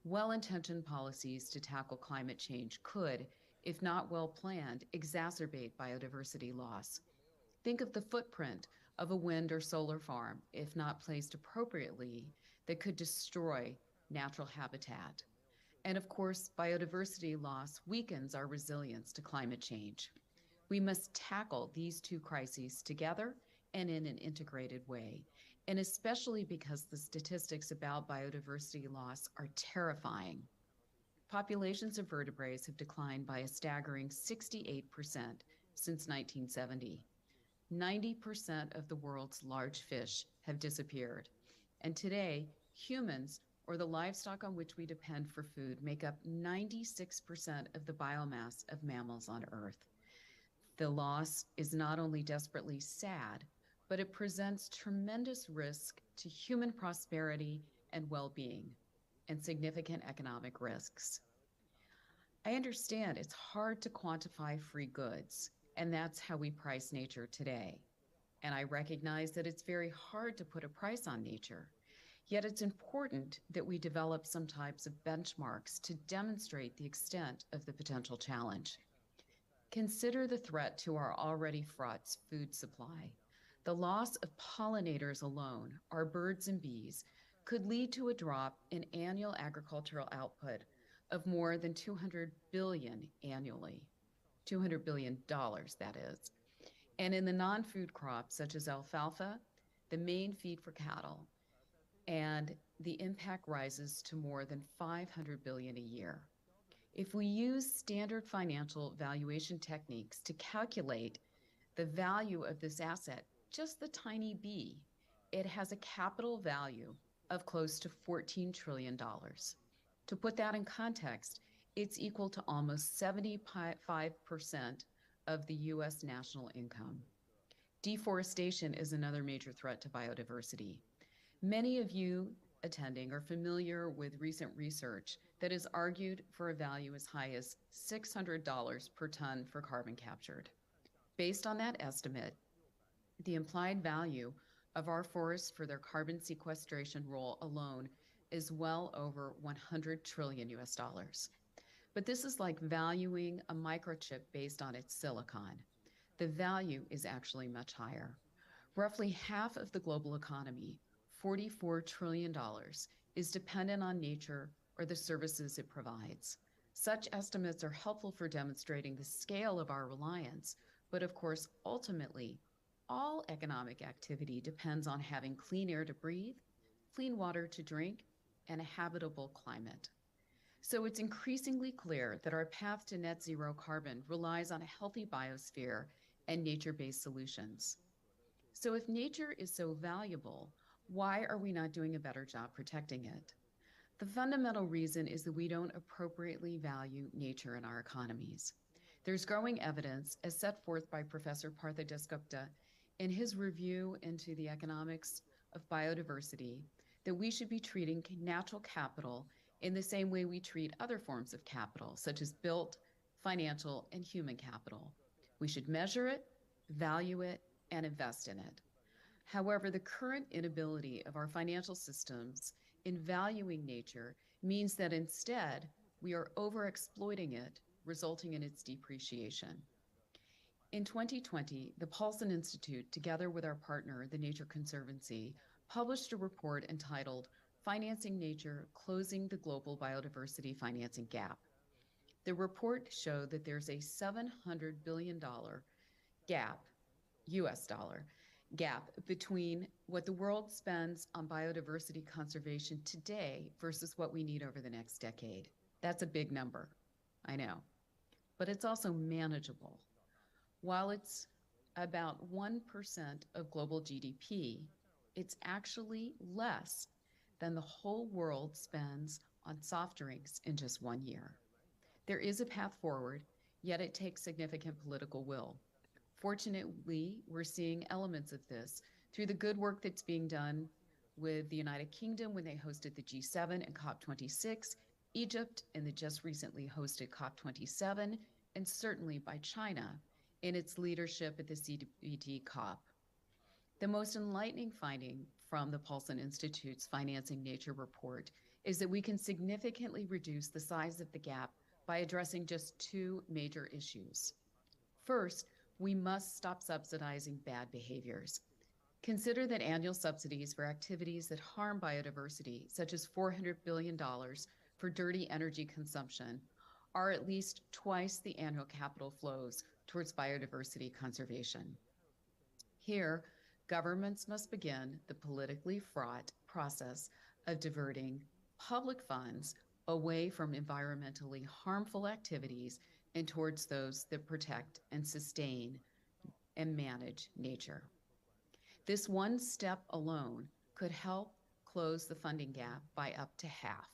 Well-intentioned policies to tackle climate change could, if not well planned, exacerbate biodiversity loss. Think of the footprint of a wind or solar farm, if not placed appropriately, that could destroy natural habitat. And of course, biodiversity loss weakens our resilience to climate change. We must tackle these two crises together and in an integrated way, and especially because the statistics about biodiversity loss are terrifying. Populations of vertebrates have declined by a staggering 68% since 1970. 90% of the world's large fish have disappeared. And today, humans, or the livestock on which we depend for food, make up 96% of the biomass of mammals on Earth. The loss is not only desperately sad, but it presents tremendous risk to human prosperity and well-being, and significant economic risks. I understand it's hard to quantify free goods, and that's how we price nature today. And I recognize that it's very hard to put a price on nature. Yet it's important that we develop some types of benchmarks to demonstrate the extent of the potential challenge. Consider the threat to our already fraught food supply. The loss of pollinators alone, our birds and bees, could lead to a drop in annual agricultural output of more than $200 billion annually. $200 billion, that is. And in the non-food crops, such as alfalfa, the main feed for cattle, and the impact rises to more than $500 billion a year. If we use standard financial valuation techniques to calculate the value of this asset, just the tiny bee, it has a capital value of close to $14 trillion. To put that in context, It's equal to almost 75% of the US national income. Deforestation is another major threat to biodiversity. Many of you attending are familiar with recent research that has argued for a value as high as $600 per ton for carbon captured. Based on that estimate, the implied value of our forests for their carbon sequestration role alone is well over 100 trillion US dollars. But this is like valuing a microchip based on its silicon. The value is actually much higher. Roughly half of the global economy, $44 trillion, is dependent on nature or the services it provides. Such estimates are helpful for demonstrating the scale of our reliance, but of course, ultimately, all economic activity depends on having clean air to breathe, clean water to drink, and a habitable climate. So it's increasingly clear that our path to net zero carbon relies on a healthy biosphere and nature-based solutions. So if nature is so valuable, why are we not doing a better job protecting it? The fundamental reason is that we don't appropriately value nature in our economies. There's growing evidence, as set forth by Professor Partha Dasgupta in his review into the economics of biodiversity, that we should be treating natural capital in the same way we treat other forms of capital, such as built, financial, and human capital. We should measure it, value it, and invest in it. However, the current inability of our financial systems in valuing nature means that instead we are overexploiting it, resulting in its depreciation. In 2020, the Paulson Institute, together with our partner, the Nature Conservancy, published a report entitled Financing Nature, Closing the Global Biodiversity Financing Gap. The report showed that there's a $700 billion gap, US dollar, gap between what the world spends on biodiversity conservation today versus what we need over the next decade. That's a big number, I know, but it's also manageable. While it's about 1% of global GDP, it's actually less than the whole world spends on soft drinks in just 1 year. There is a path forward, yet it takes significant political will. Fortunately, we're seeing elements of this through the good work that's being done with the United Kingdom when they hosted the G7 and COP26, Egypt in the just recently hosted COP27, and certainly by China in its leadership at the CGTN COP. The most enlightening finding from the Paulson Institute's Financing Nature report is that we can significantly reduce the size of the gap by addressing just two major issues. First, we must stop subsidizing bad behaviors. Consider that annual subsidies for activities that harm biodiversity, such as $400 billion for dirty energy consumption, are at least twice the annual capital flows towards biodiversity conservation. Here, governments must begin the politically fraught process of diverting public funds away from environmentally harmful activities and towards those that protect and sustain and manage nature. This one step alone could help close the funding gap by up to half.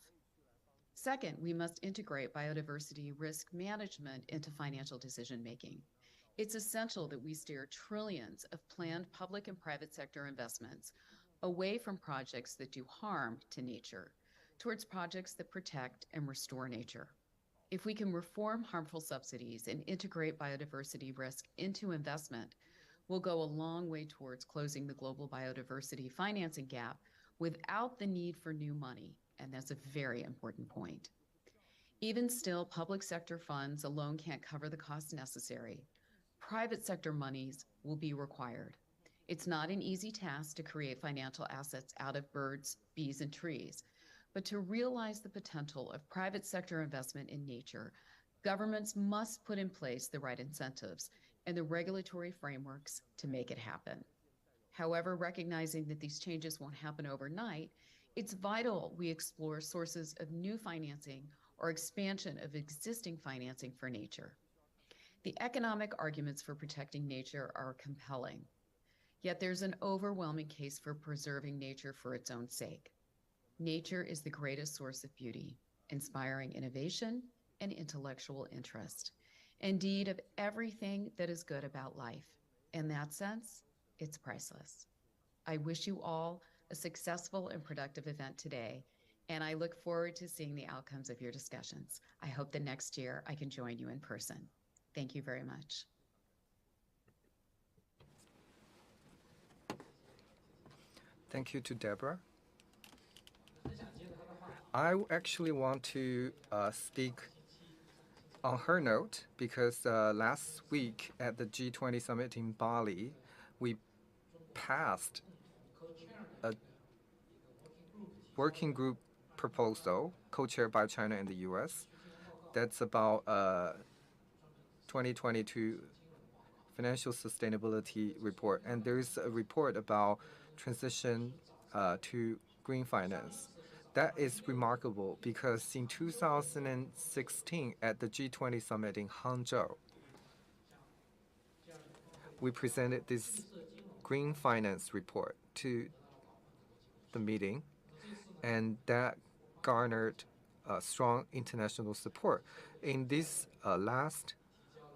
Second, we must integrate biodiversity risk management into financial decision-making. It's essential that we steer trillions of planned public and private sector investments away from projects that do harm to nature towards projects that protect and restore nature. If we can reform harmful subsidies and integrate biodiversity risk into investment, we'll go a long way towards closing the global biodiversity financing gap without the need for new money, and that's a very important point. Even still, public sector funds alone can't cover the costs necessary. Private sector monies will be required. It's not an easy task to create financial assets out of birds, bees, and trees, but to realize the potential of private sector investment in nature, governments must put in place the right incentives and the regulatory frameworks to make it happen. However, recognizing that these changes won't happen overnight, it's vital we explore sources of new financing or expansion of existing financing for nature. The economic arguments for protecting nature are compelling, yet there's an overwhelming case for preserving nature for its own sake. Nature is the greatest source of beauty, inspiring innovation and intellectual interest. Indeed, of everything that is good about life. In that sense, it's priceless. I wish you all a successful and productive event today, and I look forward to seeing the outcomes of your discussions. I hope that next year I can join you in person. Thank you very much. Thank you to Deborah. I actually want to speak on her note because last week at the G20 summit in Bali, we passed a working group proposal co-chaired by China and the U.S. that's about 2022 financial sustainability report, and there is a report about transition to green finance. That is remarkable because in 2016 at the G20 summit in Hangzhou, we presented this green finance report to the meeting, and that garnered strong international support. In this last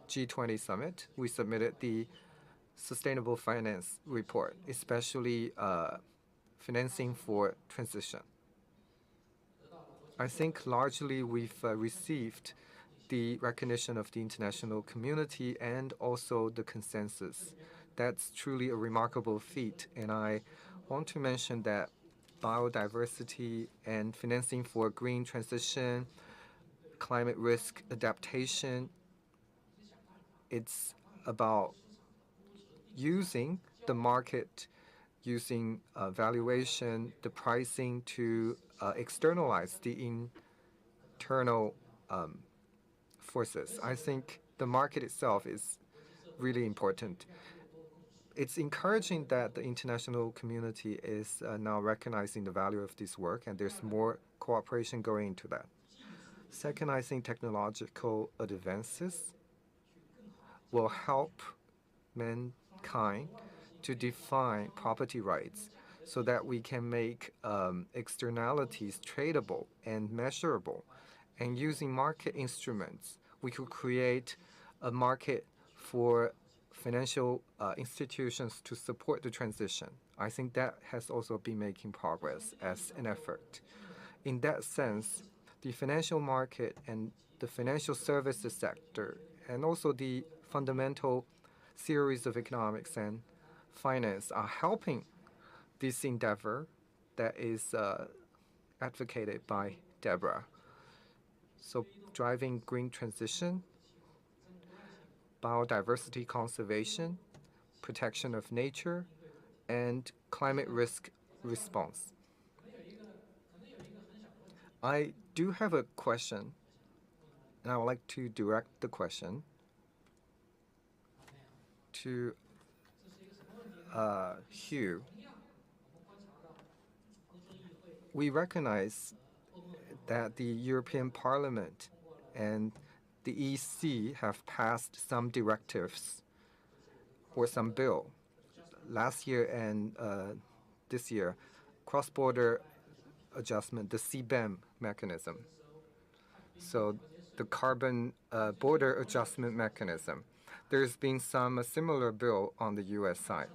G20 summit, we submitted the sustainable finance report, especially financing for transition. I think largely we've received the recognition of the international community and also the consensus. That's truly a remarkable feat, and I want to mention that biodiversity and financing for green transition, climate risk adaptation, it's about using the market, using valuation, the pricing to externalize the internal forces. I think the market itself is really important. It's encouraging that the international community is now recognizing the value of this work, and there's more cooperation going into that. Second, I think technological advances will help mankind to define property rights so that we can make externalities tradable and measurable. And using market instruments, we could create a market for financial institutions to support the transition. I think that has also been making progress as an effort. In that sense, the financial market and the financial services sector, and also the fundamental theories of economics and finance are helping this endeavor that is advocated by Deborah. So driving green transition, biodiversity conservation, protection of nature, and climate risk response. I do have a question, and I would like to direct the question to Hugh. We recognize that the European Parliament and the EC have passed some directives or some bill last year and this year, cross-border adjustment, the CBAM mechanism. So the carbon border adjustment mechanism. There's been some similar bill on the U.S. side.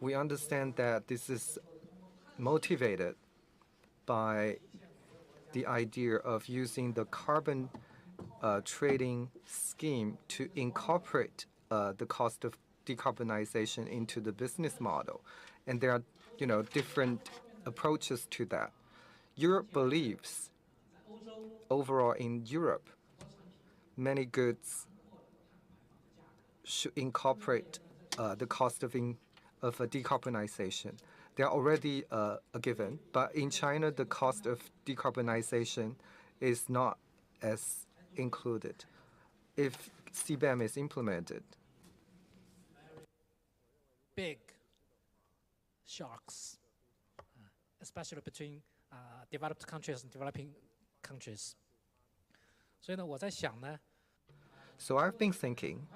We understand that this is motivated by the idea of using the carbon trading scheme to incorporate the cost of decarbonization into the business model. And there are, different approaches to that. Europe believes, overall in Europe, many goods should incorporate the cost of decarbonization. They're already a given, but in China, the cost of decarbonization is not as included. If CBAM is implemented, big shocks, especially between developed countries and developing countries. 所以呢，我在想呢。So I've been thinking,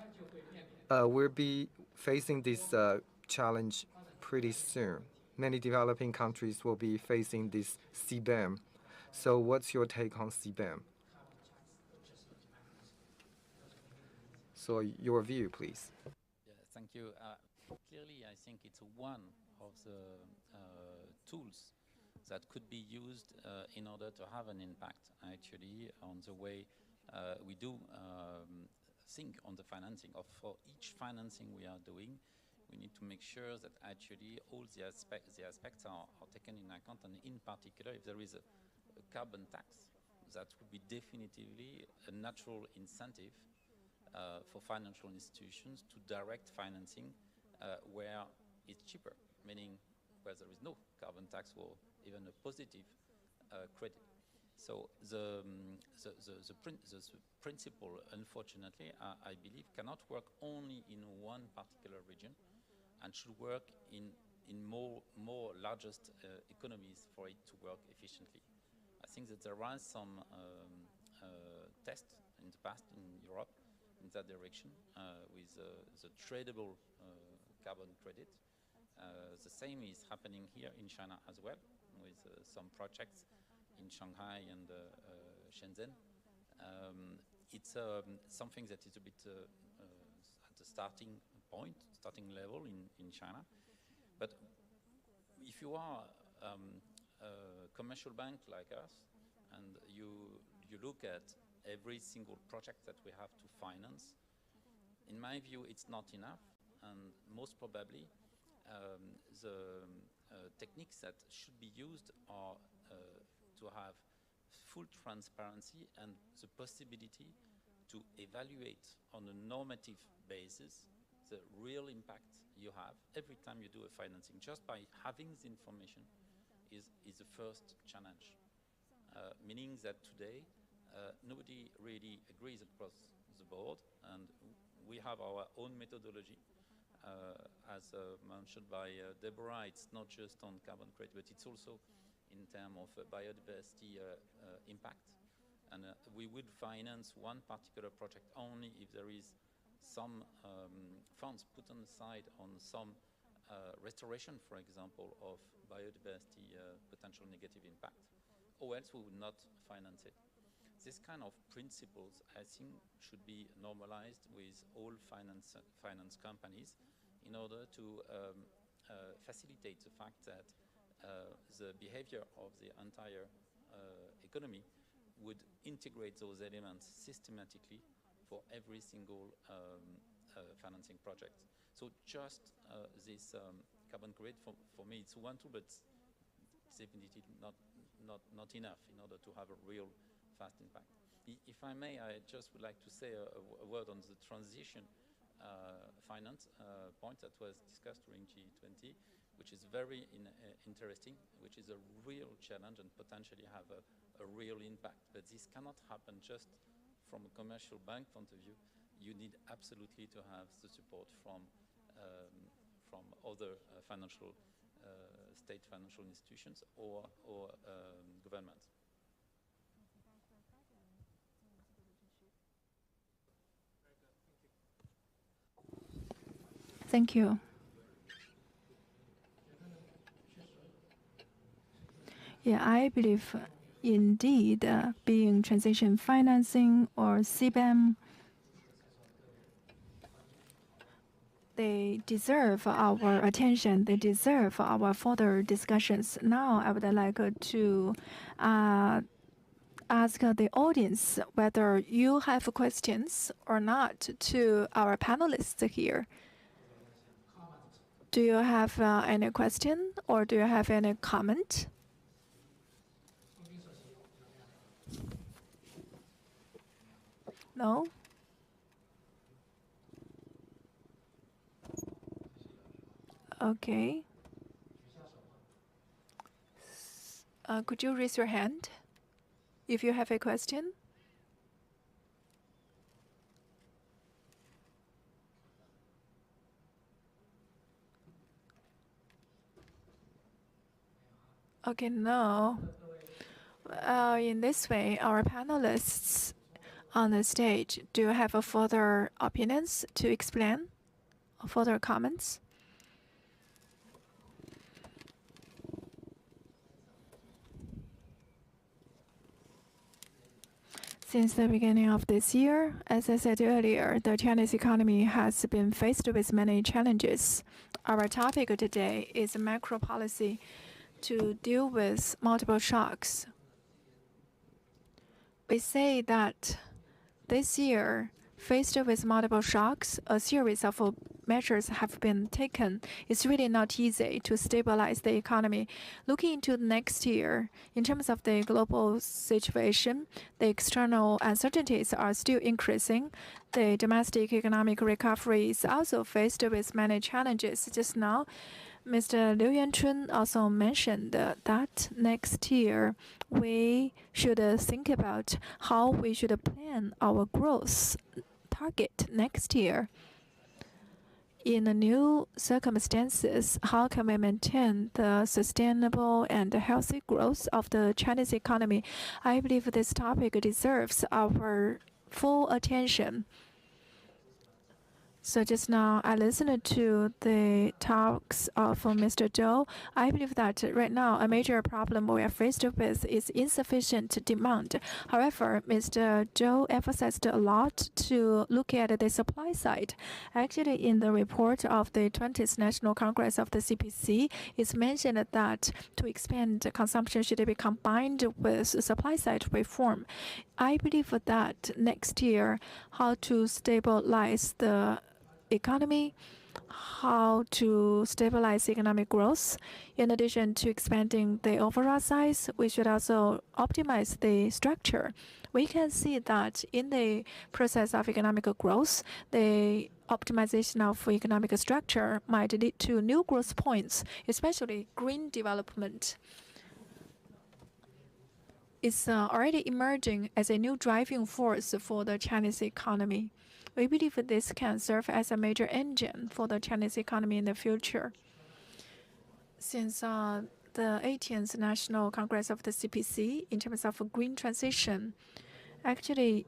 we'll be facing this challenge pretty soon. Many developing countries will be facing this CBAM. So what's your take on CBAM? So your view, please. Yeah, thank you. Clearly, I think it's one of the tools that could be used in order to have an impact, actually, on the way we do think on the financing. For each financing we are doing, we need to make sure that actually all the aspects are taken in account, and in particular, if there is a carbon tax, that would be definitively a natural incentive for financial institutions to direct financing where it's cheaper, meaning where there is no carbon tax or even a positive credit. So the principle, unfortunately, I believe, cannot work only in one particular region, and should work in more largest economies for it to work efficiently. I think that there are some tests in the past in Europe in that direction with the tradable carbon credit. The same is happening here in China as well, with some projects in Shanghai and Shenzhen. It's something that is a bit at the starting level in China. But if you are a commercial bank like us, and you look at every single project that we have to finance, in my view, it's not enough. And most probably, the techniques that should be used are to have full transparency and the possibility to evaluate on a normative basis the real impact you have every time you do a financing. Just by having the information is the first challenge, meaning that today nobody really agrees across the board, and we have our own methodology. As mentioned by Deborah, it's not just on carbon credit, but it's also in terms of biodiversity impact. And we would finance one particular project only if there is some funds put on the side on some restoration, for example, of biodiversity potential negative impact, or else we would not finance it. This kind of principles, I think, should be normalized with all finance companies in order to facilitate the fact that the behavior of the entire economy would integrate those elements systematically for every single financing project. So just this carbon credit, for me, it's one tool, but it's definitely not enough in order to have a real fast impact. If I may, I just would like to say a word on the transition finance point that was discussed during G20, which is very interesting, which is a real challenge and potentially have a real impact. But this cannot happen just from a commercial bank point of view. You need absolutely to have the support from other state financial institutions or governments. Thank you. Yeah, I believe indeed being transition financing or CBAM, they deserve our attention. They deserve our further discussions. Now, I would like to ask the audience whether you have questions or not to our panelists here. Do you have any question or do you have any comment? No? Okay. Could you raise your hand if you have a question? Okay, no. In this way, our panelists on the stage, do you have a further opinions to explain? Further comments? Since the beginning of this year, as I said earlier, the Chinese economy has been faced with many challenges. Our topic today is macro policy to deal with multiple shocks. We say that this year, faced with multiple shocks, a series of measures have been taken. It's really not easy to stabilize the economy. Looking into next year, in terms of the global situation, the external uncertainties are still increasing. The domestic economic recovery is also faced with many challenges. Just now, Mr. Liu Yanchun also mentioned that next year we should think about how we should plan our growth target next year. In the new circumstances, how can we maintain the sustainable and healthy growth of the Chinese economy? I believe this topic deserves our full attention. So just now, I listened to the talks of Mr. Zhou. I believe that right now, a major problem we are faced with is insufficient demand. However, Mr. Zhou emphasized a lot to look at the supply side. Actually, in the report of the 20th National Congress of the CPC, it's mentioned that to expand consumption should be combined with supply side reform. I believe that next year, how to stabilize the economy, how to stabilize economic growth. In addition to expanding the overall size, we should also optimize the structure. We can see that in the process of economic growth, the optimization of economic structure might lead to new growth points, especially green development. It's already emerging as a new driving force for the Chinese economy. We believe this can serve as a major engine for the Chinese economy in the future. Since the 18th National Congress of the CPC, in terms of green transition, actually,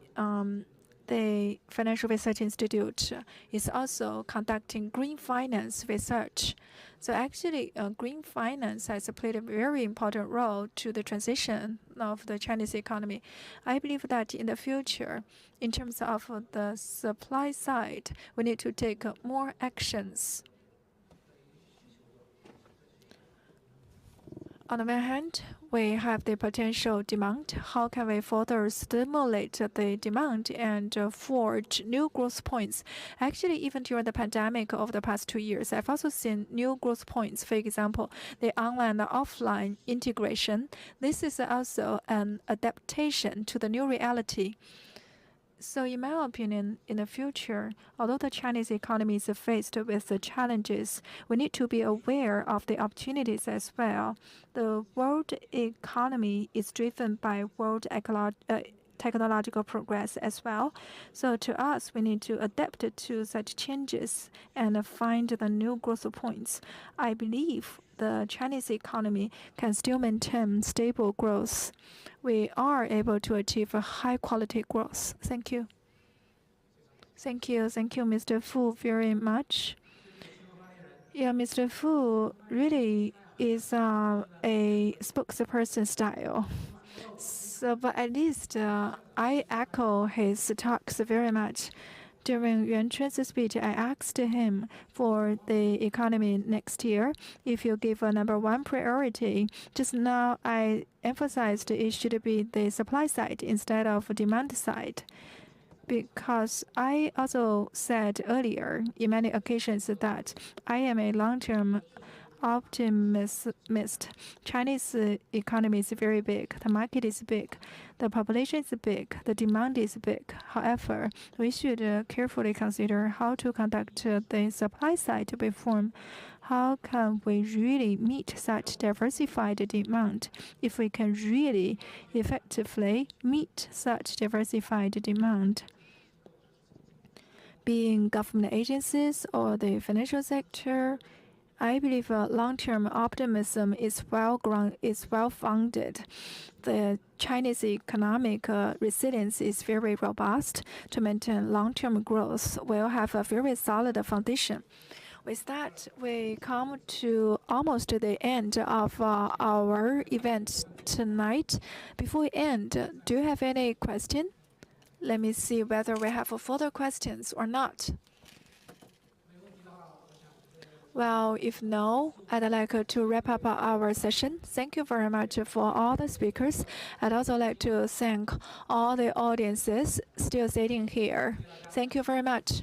the Financial Research Institute is also conducting green finance research. So actually, green finance has played a very important role to the transition of the Chinese economy. I believe that in the future, in terms of the supply side, we need to take more actions. On the one hand, we have the potential demand. How can we further stimulate the demand and forge new growth points? Actually, even during the pandemic of the past 2 years, I've also seen new growth points. For example, the online and offline integration. This is also an adaptation to the new reality. So in my opinion, in the future, although the Chinese economy is faced with the challenges, we need to be aware of the opportunities as well. The world economy is driven by world technological progress as well. So to us, we need to adapt to such changes and find the new growth points. I believe the Chinese economy can still maintain stable growth. We are able to achieve a high-quality growth. Thank you. Thank you, Mr. Fu, very much. Yeah, Mr. Fu really is a spokesperson style. So, but at least I echo his talks very much. During Yuan Chun's speech, I asked him for the economy next year, if you give a #1 priority. Just now, I emphasized it should be the supply side instead of demand side. Because I also said earlier in many occasions that I am a long-term optimist. Chinese economy is very big. The market is big. The population is big. The demand is big. However, we should carefully consider how to conduct the supply side reform. How can we really meet such diversified demand? If we can really effectively meet such diversified demand, being government agencies or the financial sector, I believe long-term optimism is well-founded. The Chinese economic resilience is very robust. To maintain long-term growth, we'll have a very solid foundation. With that, we come to almost the end of our event tonight. Before we end, do you have any question? Let me see whether we have further questions or not. Well, if no, I'd like to wrap up our session. Thank you very much for all the speakers. I'd also like to thank all the audiences still sitting here. Thank you very much.